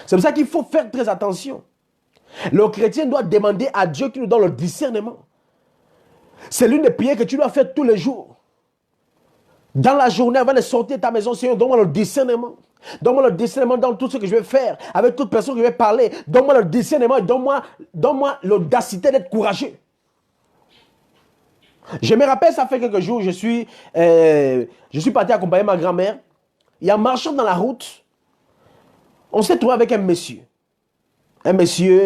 C'est pour ça qu'il faut faire très attention. Le chrétien doit demander à Dieu qui nous donne le discernement. C'est l'une des prières que tu dois faire tous les jours. Dans la journée, avant de sortir de ta maison, Seigneur, donne-moi le discernement. Donne-moi le discernement dans tout ce que je vais faire, avec toute personne que je vais parler. Donne-moi le discernement et donne-moi l'audacité d'être courageux. Je me rappelle, ça fait quelques jours, je suis parti accompagner ma grand-mère. Et en marchant dans la route, on s'est trouvé avec un monsieur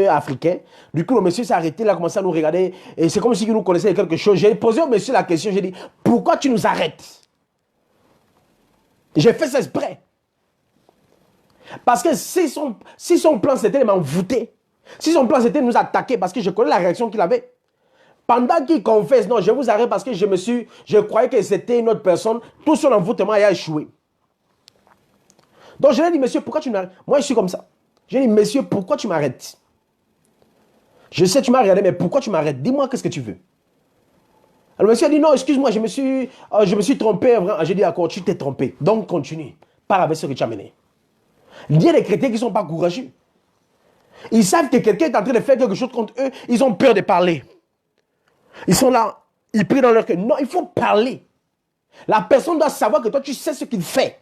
africain. Du coup, le monsieur s'est arrêté, il a commencé à nous regarder. Et c'est comme s'il nous connaissait quelque chose. J'ai posé au monsieur la question, j'ai dit, pourquoi tu nous arrêtes? J'ai fait ça exprès. Parce que si son plan c'était de m'envoûter, si son plan c'était de nous attaquer, parce que je connais la réaction qu'il avait. Pendant qu'il confesse, non, je vous arrête parce que je croyais que c'était une autre personne, tout son envoûtement a échoué. Donc je lui ai dit, monsieur, pourquoi tu m'arrêtes? Moi, je suis comme ça. J'ai dit, monsieur, pourquoi tu m'arrêtes? Je sais, tu m'as regardé, mais pourquoi tu m'arrêtes? Dis-moi, qu'est-ce que tu veux? Alors, le monsieur a dit, non, excuse-moi, je me suis trompé. J'ai dit, d'accord, tu t'es trompé. Donc, continue. Pars avec ce que tu as mené. Il y a des chrétiens qui ne sont pas courageux. Ils savent que quelqu'un est en train de faire quelque chose contre eux. Ils ont peur de parler. Ils sont là. Ils prient dans leur cœur. Non, il faut parler. La personne doit savoir que toi, tu sais ce qu'il fait.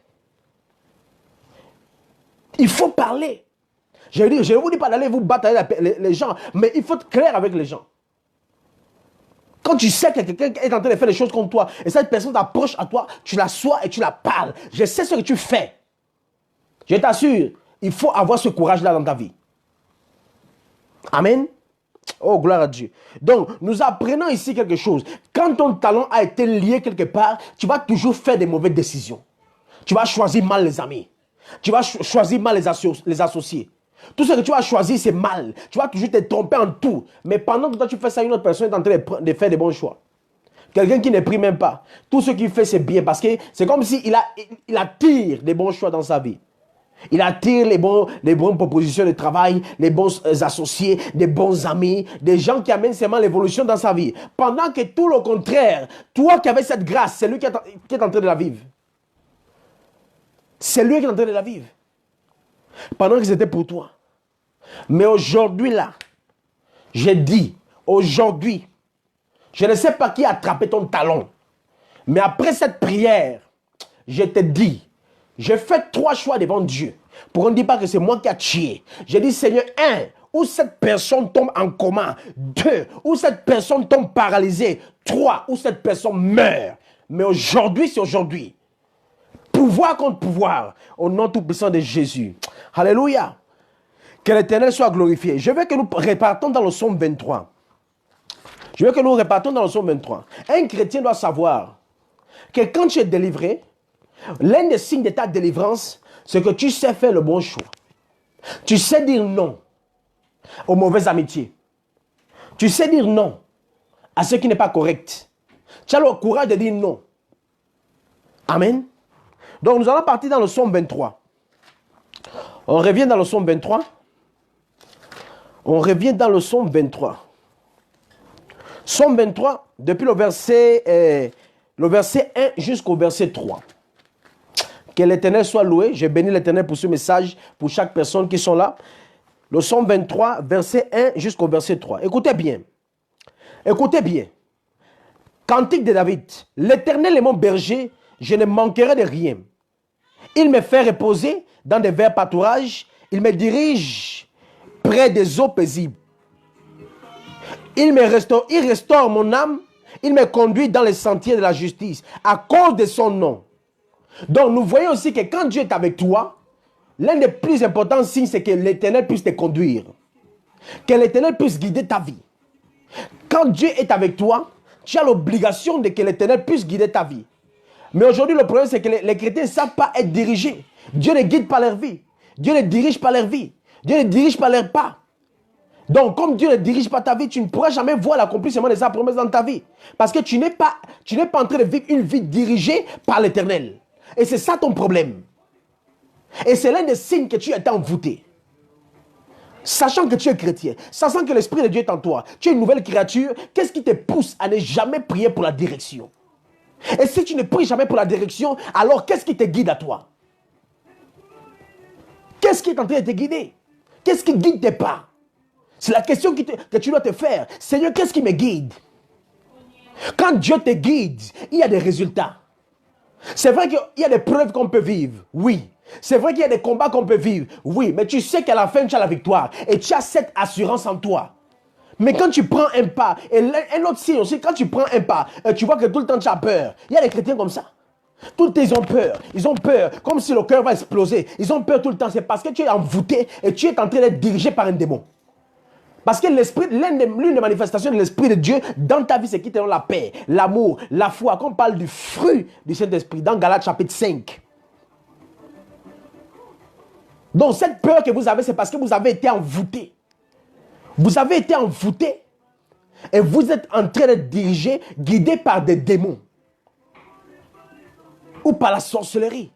Il faut parler. Je ne vous dis pas d'aller vous battre avec les gens, mais il faut être clair avec les gens. Quand tu sais que quelqu'un est en train de faire des choses contre toi, et cette personne t'approche à toi, tu l'assois et tu la parles. Je sais ce que tu fais. Je t'assure, il faut avoir ce courage-là dans ta vie. Amen. Oh, gloire à Dieu. Donc, nous apprenons ici quelque chose. Quand ton talent a été lié quelque part, tu vas toujours faire des mauvaises décisions. Tu vas choisir mal les amis. Tu vas choisir mal les associés. Tout ce que tu vas choisir, c'est mal. Tu vas toujours te tromper en tout. Mais pendant que toi, tu fais ça, une autre personne est en train de faire des bons choix. Quelqu'un qui ne prie même pas. Tout ce qu'il fait, c'est bien. Parce que c'est comme s'il attire des bons choix dans sa vie. Il attire les bonnes propositions de travail, les bons associés, des bons amis, des gens qui amènent seulement l'évolution dans sa vie. Pendant que tout le contraire, toi qui avais cette grâce, c'est lui qui est en train de la vivre. C'est lui qui est en train de la vivre. Pendant que c'était pour toi. Mais aujourd'hui là, j'ai dit, aujourd'hui, je ne sais pas qui a attrapé ton talon. Mais après cette prière, je te dis, j'ai fait 3 choix devant Dieu. Pour qu'on ne dise pas que c'est moi qui ai tué. J'ai dit, Seigneur, 1, où cette personne tombe en coma. 2, où cette personne tombe paralysée. 3, où cette personne meurt. Mais aujourd'hui, c'est aujourd'hui. Pouvoir contre pouvoir, au nom tout-puissant de Jésus. Alléluia. Que l'Éternel soit glorifié. Je veux que nous repartons dans le psaume 23. Je veux que nous repartons dans le psaume 23. Un chrétien doit savoir que quand tu es délivré, l'un des signes de ta délivrance, c'est que tu sais faire le bon choix. Tu sais dire non aux mauvaises amitiés. Tu sais dire non à ce qui n'est pas correct. Tu as le courage de dire non. Amen. Donc nous allons partir dans le psaume 23. On revient dans le psaume 23. On revient dans le psaume 23. Psaume 23, depuis le verset 1 jusqu'au verset 3. Que l'Éternel soit loué. Je bénis l'Éternel pour ce message, pour chaque personne qui sont là. Le psaume 23, verset 1 jusqu'au verset 3. Écoutez bien. Écoutez bien. Cantique de David. L'Éternel est mon berger, je ne manquerai de rien. Il me fait reposer dans des verts pâturages. Il me dirige près des eaux paisibles. Il restaure mon âme. Il me conduit dans les sentiers de la justice à cause de son nom. Donc nous voyons aussi que quand Dieu est avec toi, l'un des plus importants signes, c'est que l'Éternel puisse te conduire. Que l'Éternel puisse guider ta vie. Quand Dieu est avec toi, tu as l'obligation de que l'Éternel puisse guider ta vie. Mais aujourd'hui, le problème, c'est que les chrétiens ne savent pas être dirigés. Dieu ne guide pas leur vie. Dieu ne dirige pas leur vie. Dieu ne dirige pas leurs pas. Donc, comme Dieu ne dirige pas ta vie, tu ne pourras jamais voir l'accomplissement de sa promesse dans ta vie. Parce que tu n'es pas en train de vivre une vie dirigée par l'Éternel. Et c'est ça ton problème. Et c'est l'un des signes que tu es envoûté. Sachant que tu es chrétien, sachant que l'Esprit de Dieu est en toi, tu es une nouvelle créature, qu'est-ce qui te pousse à ne jamais prier pour la direction? Et si tu ne pries jamais pour la direction, alors qu'est-ce qui te guide à toi? Qu'est-ce qui est en train de te guider? Qu'est-ce qui guide tes pas? C'est la question que tu dois te faire. Seigneur, qu'est-ce qui me guide? Quand Dieu te guide, il y a des résultats. C'est vrai qu'il y a des preuves qu'on peut vivre, oui. C'est vrai qu'il y a des combats qu'on peut vivre, oui. Mais tu sais qu'à la fin, tu as la victoire. Et tu as cette assurance en toi. Mais quand tu prends un pas, et un autre signe aussi, quand tu prends un pas, tu vois que tout le temps tu as peur. Il y a des chrétiens comme ça. Tout le temps ils ont peur. Ils ont peur, comme si le cœur va exploser. Ils ont peur tout le temps. C'est parce que tu es envoûté et tu es en train d'être dirigé par un démon. Parce que l'esprit, l'une des manifestations de l'Esprit de Dieu dans ta vie, c'est qui te donne la paix, l'amour, la foi. Quand on parle du fruit du Saint-Esprit, dans Galates chapitre 5. Donc cette peur que vous avez, c'est parce que vous avez été envoûté. Vous avez été envoûté et vous êtes en train d'être dirigé, guidé par des démons. Ou par la sorcellerie.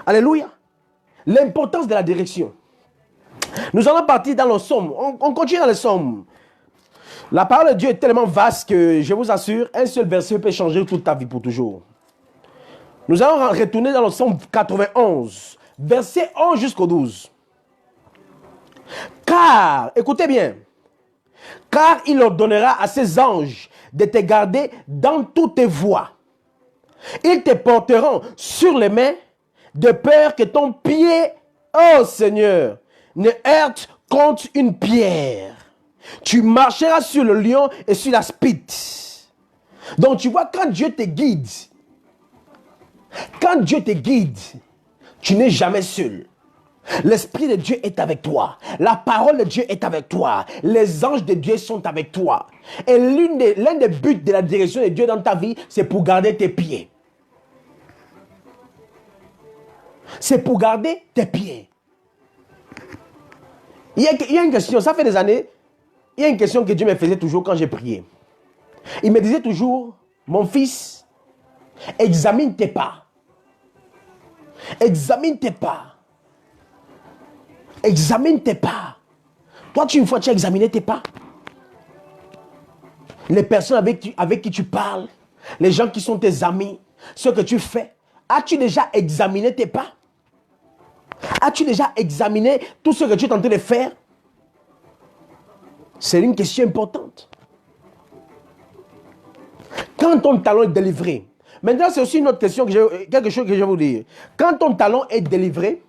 Alléluia. L'importance de la direction. Nous allons partir dans le psaume. On continue dans le psaume. La parole de Dieu est tellement vaste que je vous assure, un seul verset peut changer toute ta vie pour toujours. Nous allons retourner dans le psaume 91, verset 11 jusqu'au 12. Car, écoutez bien, car il ordonnera à ses anges de te garder dans toutes tes voies. Ils te porteront sur les mains de peur que ton pied, oh Seigneur, ne heurte contre une pierre. Tu marcheras sur le lion et sur l'aspide. Donc tu vois, quand Dieu te guide, tu n'es jamais seul. L'Esprit de Dieu est avec toi. La parole de Dieu est avec toi. Les anges de Dieu sont avec toi. Et l'un des buts de la direction de Dieu dans ta vie, c'est pour garder tes pieds. C'est pour garder tes pieds. Il y a une question, ça fait des années, il y a une question que Dieu me faisait toujours quand j'ai prié. Il me disait toujours, mon fils, examine tes pas. Examine tes pas. Examine tes pas. Toi, une fois, tu as examiné tes pas. Les personnes avec qui tu parles, les gens qui sont tes amis, ce que tu fais, as-tu déjà examiné tes pas? As-tu déjà examiné tout ce que tu es en train de faire? C'est une question importante. Quand ton talon est délivré, maintenant c'est aussi une autre question, quelque chose que je vais vous dire. Quand ton talon est délivré,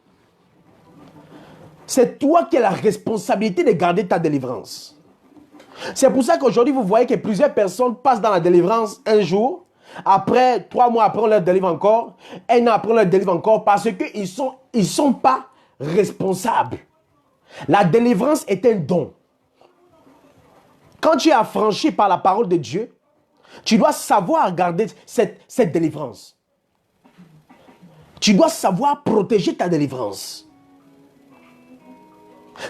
c'est toi qui as la responsabilité de garder ta délivrance. C'est pour ça qu'aujourd'hui vous voyez que plusieurs personnes passent dans la délivrance un jour, après 3 mois après on leur délivre encore, 1 an après on leur délivre encore, parce qu'ils sont pas responsables. La délivrance est un don. Quand tu es affranchi par la parole de Dieu, tu dois savoir garder cette délivrance. Tu dois savoir protéger ta délivrance.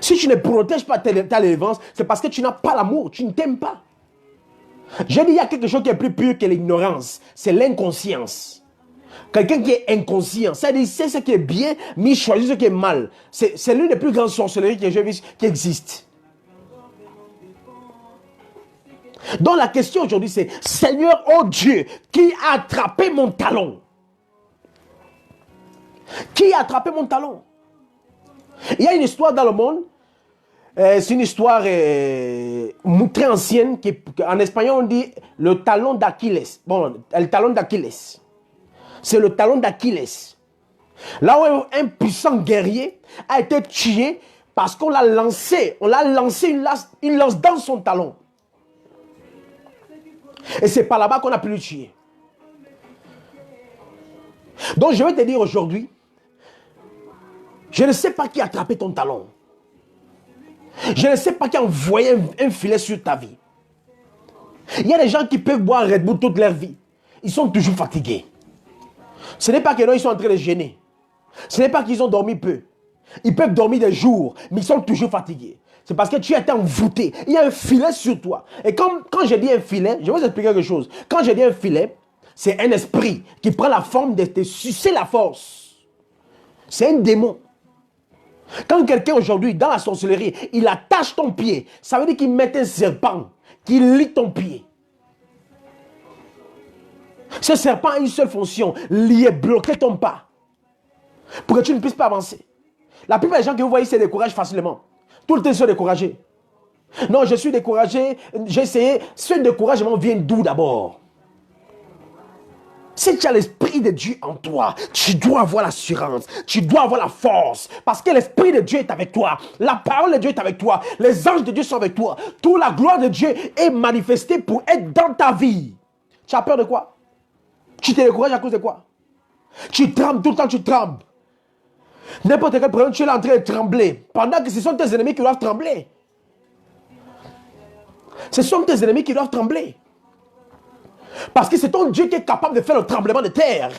Si tu ne protèges pas ta délivrance, c'est parce que tu n'as pas l'amour, tu ne t'aimes pas. Je dis, il y a quelque chose qui est plus pur que l'ignorance. C'est l'inconscience. Quelqu'un qui est inconscient, c'est-à-dire sait ce qui est bien, mais il choisit ce qui est mal. C'est l'une des plus grandes sorcelleries que j'ai vues qui existe. Donc la question aujourd'hui c'est, Seigneur, oh Dieu, qui a attrapé mon talon? Qui a attrapé mon talon? Il y a une histoire dans le monde, c'est une histoire très ancienne, en espagnol on dit le talon d'Achilles. Bon, le talon d'Achilles. C'est le talon d'Achilles. Là où un puissant guerrier a été tué parce qu'on l'a lancé une lance dans son talon. Et c'est par là-bas qu'on a pu le tuer. Donc je vais te dire aujourd'hui, je ne sais pas qui a attrapé ton talon. Je ne sais pas qui a envoyé un filet sur ta vie. Il y a des gens qui peuvent boire Red Bull toute leur vie. Ils sont toujours fatigués. Ce n'est pas que non, ils sont en train de gêner. Ce n'est pas qu'ils ont dormi peu. Ils peuvent dormir des jours, mais ils sont toujours fatigués. C'est parce que tu as été envoûté. Il y a un filet sur toi. Et quand je dis un filet, je vais vous expliquer quelque chose. Quand je dis un filet, c'est un esprit qui prend la forme de te sucer la force. C'est un démon. Quand quelqu'un aujourd'hui, dans la sorcellerie, il attache ton pied, ça veut dire qu'il met un serpent qui lie ton pied. Ce serpent a une seule fonction, lier, bloquer ton pas. Pour que tu ne puisses pas avancer. La plupart des gens que vous voyez se découragent facilement. Tout le temps, ils sont découragés. Non, je suis découragé, j'ai essayé. Ce découragement vient d'où d'abord? Si tu as l'Esprit de Dieu en toi, tu dois avoir l'assurance, tu dois avoir la force, parce que l'Esprit de Dieu est avec toi, la parole de Dieu est avec toi, les anges de Dieu sont avec toi, toute la gloire de Dieu est manifestée pour être dans ta vie. Tu as peur de quoi? Tu te décourages à cause de quoi? Tu trembles tout le temps, tu trembles. N'importe quel problème, tu es là en train de trembler, pendant que ce sont tes ennemis qui doivent trembler. Ce sont tes ennemis qui doivent trembler. Parce que c'est ton Dieu qui est capable de faire le tremblement de terre.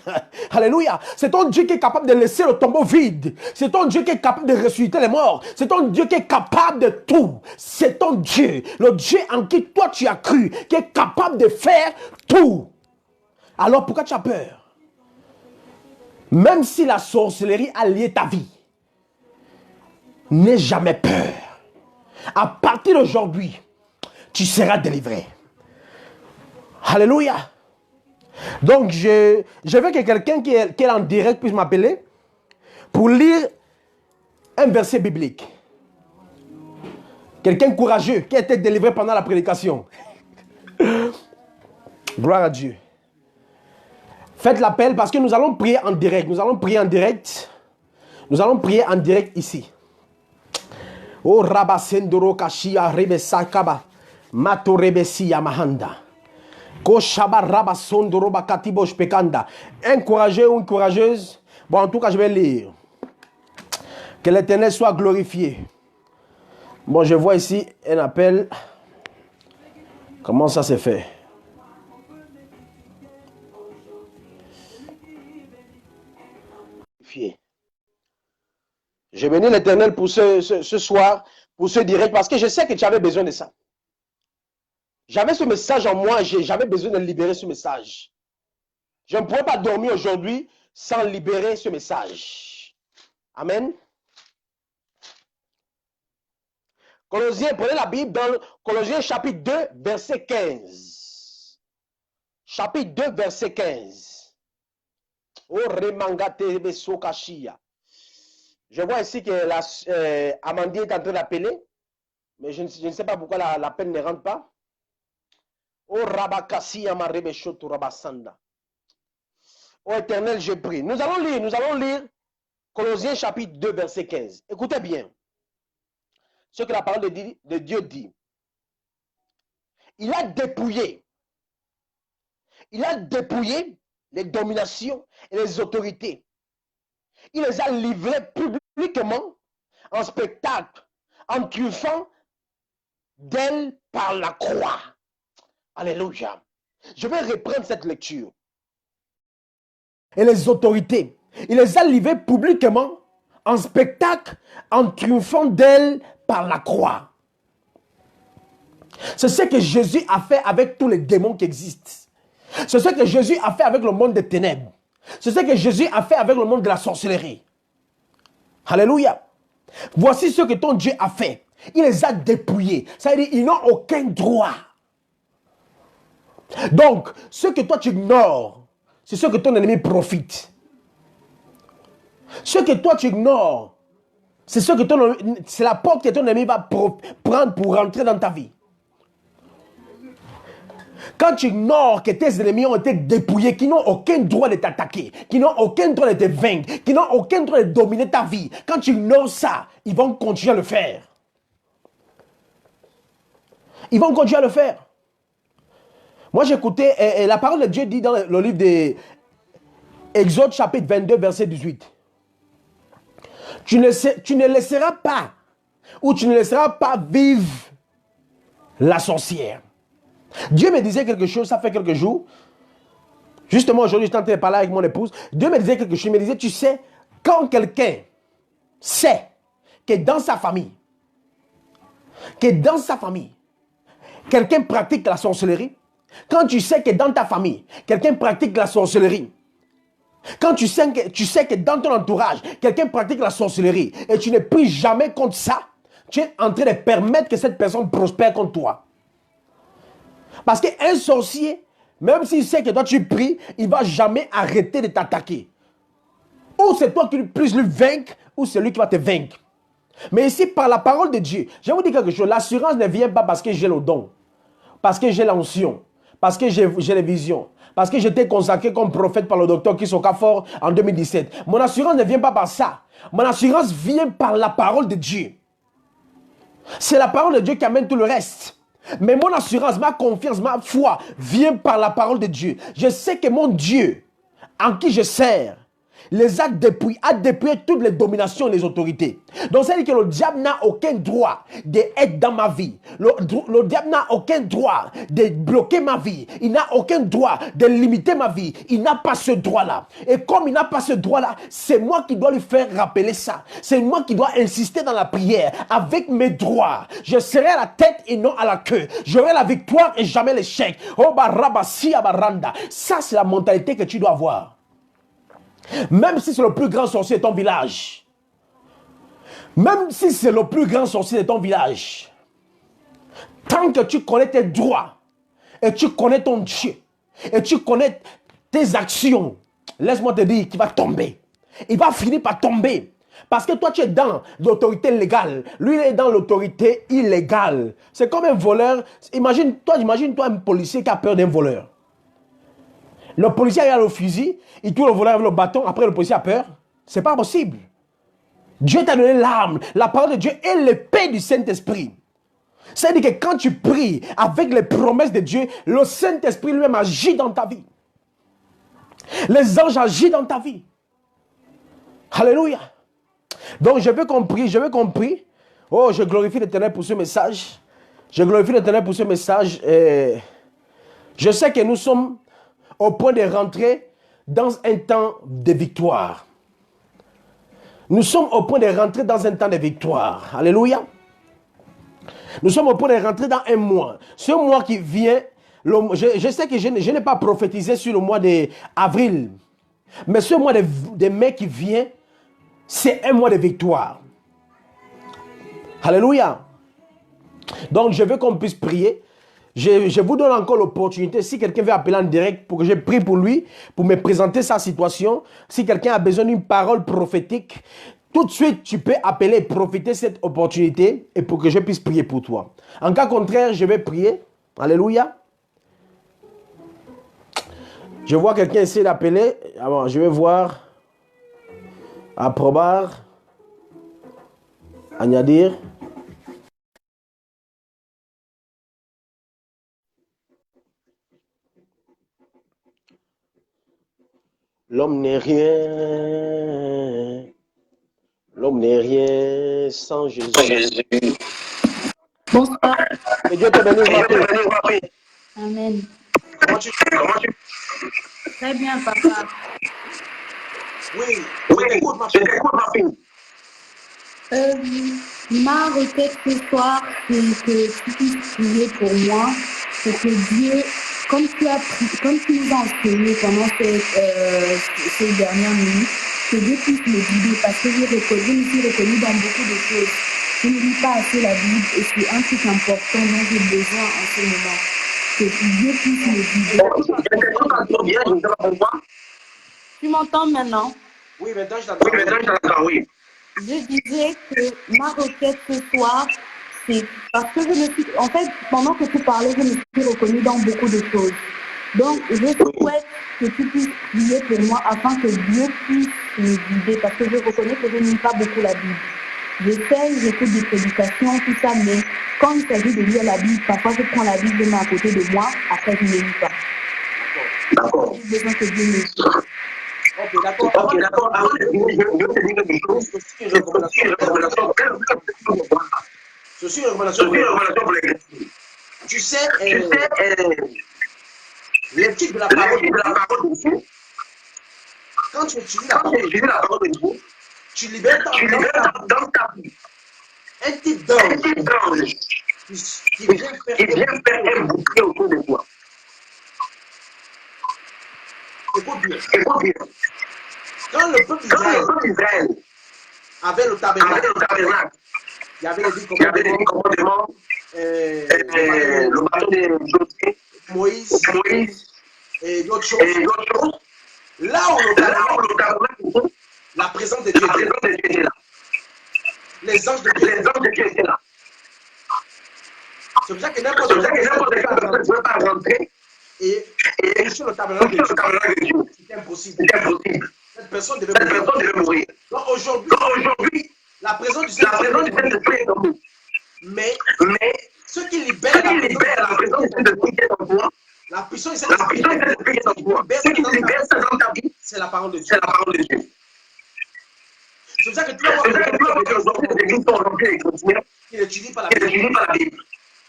Alléluia. C'est ton Dieu qui est capable de laisser le tombeau vide. C'est ton Dieu qui est capable de ressusciter les morts. C'est ton Dieu qui est capable de tout. C'est ton Dieu, le Dieu en qui toi tu as cru, qui est capable de faire tout. Alors pourquoi tu as peur? Même si la sorcellerie a lié ta vie, n'aie jamais peur. À partir d'aujourd'hui, tu seras délivré. Alléluia. Donc, je veux que quelqu'un qui est en direct puisse m'appeler pour lire un verset biblique. Quelqu'un courageux qui a été délivré pendant la prédication. Gloire à Dieu. Faites l'appel parce que nous allons prier en direct. Nous allons prier en direct. Nous allons prier en direct ici. Oh Rabasendoro Kashia Rebesakaba Mato Rebesia Mahanda. Un courageux ou une courageuse. Bon, en tout cas, je vais lire. Que l'Éternel soit glorifié. Bon, je vois ici un appel. Comment ça s'est fait? Je bénis l'Éternel pour ce soir, pour ce direct, parce que je sais que tu avais besoin de ça. J'avais ce message en moi, j'avais besoin de libérer ce message. Je ne pourrais pas dormir aujourd'hui sans libérer ce message. Amen. Colossiens, prenez la Bible dans Colossiens chapitre 2, verset 15. Chapitre 2, verset 15. Oh, remangate besokashia. Je vois ici que Amandine est en train d'appeler, mais je ne sais pas pourquoi l'appel ne rentre pas. Oh Éternel, je prie. Nous allons lire Colossiens chapitre 2, verset 15. Écoutez bien ce que la parole de Dieu dit. Il a dépouillé les dominations et les autorités. Il les a livrées publiquement en spectacle, en triomphant d'elles par la croix. Alléluia. Je vais reprendre cette lecture. Et les autorités, il les a livrées publiquement en spectacle, en triomphant d'elles par la croix. C'est ce que Jésus a fait avec tous les démons qui existent. C'est ce que Jésus a fait avec le monde des ténèbres. C'est ce que Jésus a fait avec le monde de la sorcellerie. Alléluia. Voici ce que ton Dieu a fait. Il les a dépouillés. Ça veut dire qu'ils n'ont aucun droit. Donc, ce que toi tu ignores, c'est ce que ton ennemi profite. Ce que toi tu ignores, c'est la porte que ton ennemi va prendre pour rentrer dans ta vie. Quand tu ignores que tes ennemis ont été dépouillés, qui n'ont aucun droit de t'attaquer, qui n'ont aucun droit de te vaincre, qui n'ont aucun droit de dominer ta vie, quand tu ignores ça, ils vont continuer à le faire. Ils vont continuer à le faire. Moi, j'écoutais, la parole de Dieu dit dans le livre d'Exode, chapitre 22, verset 18. Tu ne laisseras pas, ou tu ne laisseras pas vivre la sorcière. Dieu me disait quelque chose, ça fait quelques jours. Justement, aujourd'hui, je suis en train de parler avec mon épouse. Dieu me disait quelque chose, il me disait, tu sais, quand quelqu'un sait que dans sa famille, quelqu'un pratique la sorcellerie, quand tu sais que dans ta famille, quelqu'un pratique la sorcellerie, quand tu sais que dans ton entourage, quelqu'un pratique la sorcellerie, et tu ne pries jamais contre ça, tu es en train de permettre que cette personne prospère contre toi. Parce qu'un sorcier, même s'il sait que toi tu pries, il ne va jamais arrêter de t'attaquer. Ou c'est toi qui puisses lui vaincre, ou c'est lui qui va te vaincre. Mais ici, par la parole de Dieu, je vais vous dire quelque chose. L'assurance ne vient pas parce que j'ai le don, parce que j'ai l'onction, parce que j'ai les visions, parce que j'étais consacré comme prophète par le docteur Chris Okafor en 2017. Mon assurance ne vient pas par ça. Mon assurance vient par la parole de Dieu. C'est la parole de Dieu qui amène tout le reste. Mais mon assurance, ma confiance, ma foi vient par la parole de Dieu. Je sais que mon Dieu, en qui je sers, les a dépouillés toutes les dominations et les autorités. Donc ça veut dire que le diable n'a aucun droit d'être dans ma vie. Le diable n'a aucun droit de bloquer ma vie. Il n'a aucun droit de limiter ma vie. Il n'a pas ce droit-là. Et comme il n'a pas ce droit-là, c'est moi qui dois lui faire rappeler ça. C'est moi qui dois insister dans la prière avec mes droits. Je serai à la tête et non à la queue. J'aurai la victoire et jamais l'échec. Oh barabasi abaranda. Ça, c'est la mentalité que tu dois avoir. Même si c'est le plus grand sorcier de ton village. Même si c'est le plus grand sorcier de ton village. Tant que tu connais tes droits, et tu connais ton Dieu, et tu connais tes actions, laisse-moi te dire qu'il va tomber. Il va finir par tomber. Parce que toi, tu es dans l'autorité légale. Lui, il est dans l'autorité illégale. C'est comme un voleur. Imagine-toi un policier qui a peur d'un voleur. Le policier a le fusil, il tue le voleur avec le bâton, après le policier a peur. C'est pas possible. Dieu t'a donné l'arme, la parole de Dieu et l'épée du Saint-Esprit. C'est-à-dire que quand tu pries avec les promesses de Dieu, le Saint-Esprit lui-même agit dans ta vie. Les anges agissent dans ta vie. Alléluia. Donc je veux qu'on prie. Oh, je glorifie l'Éternel pour ce message. Je glorifie l'Éternel pour ce message. Je sais que nous sommes au point de rentrer dans un temps de victoire. Nous sommes au point de rentrer dans un temps de victoire. Alléluia. Nous sommes au point de rentrer dans un mois. Ce mois qui vient, je sais que je n'ai pas prophétisé sur le mois d'avril. Mais ce mois de mai qui vient, c'est un mois de victoire. Alléluia. Donc je veux qu'on puisse prier. Je vous donne encore l'opportunité, si quelqu'un veut appeler en direct pour que je prie pour lui, pour me présenter sa situation, si quelqu'un a besoin d'une parole prophétique, tout de suite tu peux appeler et profiter de cette opportunité et pour que je puisse prier pour toi. En cas contraire, je vais prier. Alléluia. Je vois quelqu'un essayer d'appeler. Alors, je vais voir. Aprobar. Agnadir. L'homme n'est rien. L'homme n'est rien sans Jésus. Bonsoir. Que Dieu te bénisse, ma fille. Amen. Comment tu... Très bien, papa. Oui, écoute, ma fille. Ma requête ce soir, c'est que tu puisses prier pour moi, pour que Dieu, comme tu nous as enseigné pendant ces dernières minutes, que Dieu puisse me guider, parce que je me suis reconnue dans beaucoup de choses. Je ne lis pas assez la Bible et c'est un truc important dont j'ai besoin en ce moment. Que Dieu puisse me guider. Tu m'entends maintenant? Oui, maintenant je t'entends. Oui. Je disais que ma requête ce soir, c'est parce que en fait, pendant que tu parlais, je me suis reconnue dans beaucoup de choses. Donc, je souhaite que tu puisses prier pour moi afin que Dieu puisse me guider, parce que je reconnais que je ne lis pas beaucoup la Bible. J'essaie, j'écoute des prédications, tout ça, mais quand il s'agit de lire la Bible, parfois je prends la Bible, je mets à côté de moi, après je ne lis pas. D'accord. J'ai besoin que Dieu me guide. Ok, d'accord. Avant de finir, je veux te dire quelque chose. Ceci est une révélation. Ceci est une révélation pour les chrétiens. Tu sais, l'étude de la parole de Dieu, quand tu étudies la parole de Dieu, tu libères dans ta vie un type d'ange qui vient faire un bouclier autour de toi. Écoute bien. Quand le peuple d'Israël avait le tabernacle, il y avait les 10 commandements, le bâton de Moïse et d'autres choses. Là où le tabernacle, la présence de Dieu était là. Les anges de Dieu étaient là. C'est pour ça que n'importe qui ne pouvait pas rentrer et toucher le tabernacle de Dieu. C'était impossible. Cette personne devait mourir. Donc aujourd'hui, la présence du Saint-Esprit est en nous. Mais ce qui libère la présence du Saint-Esprit est en toi, la puissance du Saint-Esprit est en toi, ce qui libère ça dans ta vie, c'est la parole de Dieu. C'est pour ça que tu vas voir que aujourd'hui, les églises sont remplies de chrétiens qui n'étudient pas la Bible.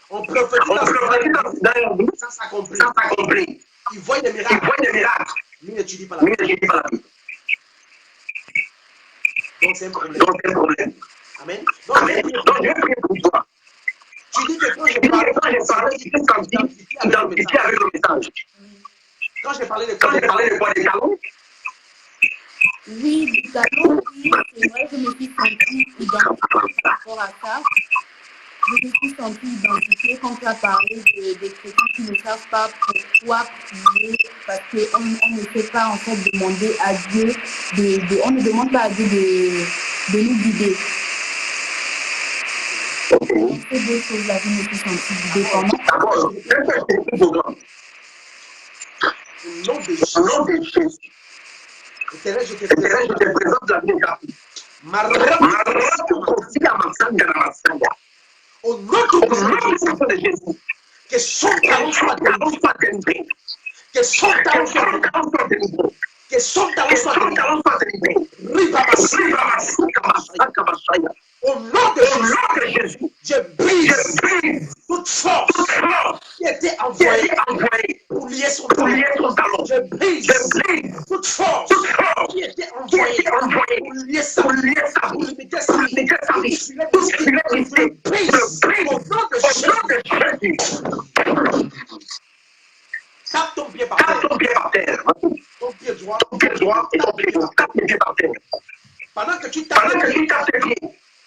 On prophétise dans leur vie, ça s'accomplit. Ils voient des miracles, mais ils n'étudient pas la Bible. Donc c'est un problème. Amen. Donc je vais prier pour toi. Tu dis que quand j'ai parlé, tu t'es senti identifié avec le message. Quand j'ai parlé de quoi, des talons? Oui, du talon, oui, c'est vrai que je me suis sentie identifiée par rapport à ça. Je me suis sentie identifiée quand tu as parlé des chrétiens qui ne savent pas pourquoi prier, parce qu'on ne sait pas en fait demander à Dieu, on ne demande pas à Dieu de nous guider. Donc ces deux choses-là, je me suis sentie guidée pendant. Au nom de Jésus. Je te présente la vie. Au nom de Jésus, que son talent soit délivré. Que son talent soit délivré. Que son talent soit délivré. Au nom de Jésus, je brise toute force qui était envoyée pour lier son talent. Je brise toute force qui était envoyée pour lier ça, pour limiter sa vie. Je brise au nom de Jésus. Tape ton pied par terre. Ton pied droit et ton pied gauche. Tape tes pieds par terre. Pendant que tu tapes tes pieds,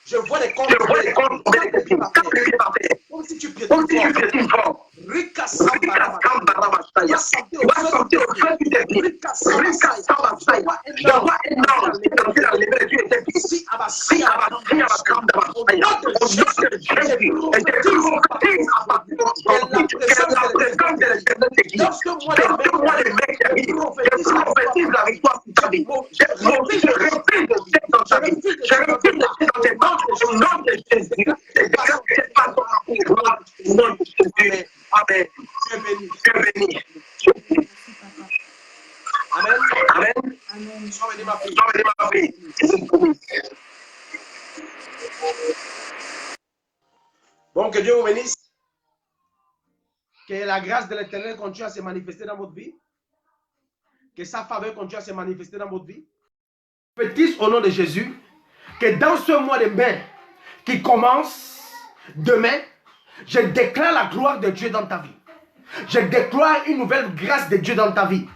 je vois les corps tomber tes pieds par terre. Comme si tu piétines fort. Rika Samba tu vas sentir au feu du tes pieds. Rika Samba je vois énorme. Si Abassi au nom de Jésus, lorsque moi les mecs prophétise la victoire sur ta vie. Je refuse dans ta vie. Je refuse dans tes mains au nom de Jésus. C'est pas ton pouvoir au nom de Jésus. Amen. Tu es béni. Amen. Sois béni ma fille. Bon, que Dieu vous bénisse. Que la grâce de l'Éternel continue à se manifester dans votre vie. Que sa faveur continue à se manifester dans votre vie. Prophétise au nom de Jésus que dans ce mois de mai qui commence demain, je déclare la gloire de Dieu dans ta vie. Je déclare une nouvelle grâce de Dieu dans ta vie.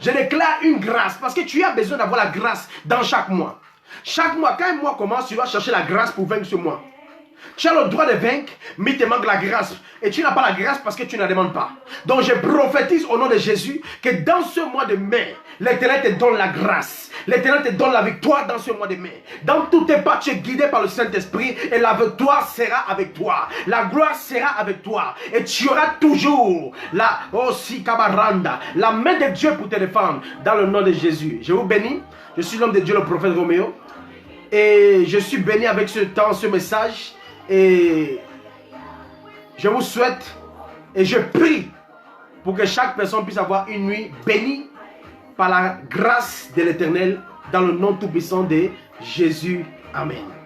Je déclare une grâce parce que tu as besoin d'avoir la grâce dans chaque mois. Chaque mois, quand un mois commence, tu vas chercher la grâce pour vaincre ce mois. Tu as le droit de vaincre, mais il te manque la grâce. Et tu n'as pas la grâce parce que tu ne la demandes pas. Donc je prophétise au nom de Jésus que dans ce mois de mai, l'Éternel te donne la grâce. L'Éternel te donne la victoire dans ce mois de mai. Dans tous tes pas, tu es guidé par le Saint-Esprit et la victoire sera avec toi. La gloire sera avec toi. Et tu auras toujours la main de Dieu pour te défendre dans le nom de Jésus. Je vous bénis. Je suis l'homme de Dieu, le prophète Roméo. Et je suis béni avec ce temps, ce message. Et je vous souhaite et je prie pour que chaque personne puisse avoir une nuit bénie par la grâce de l'Éternel dans le nom tout-puissant de Jésus. Amen.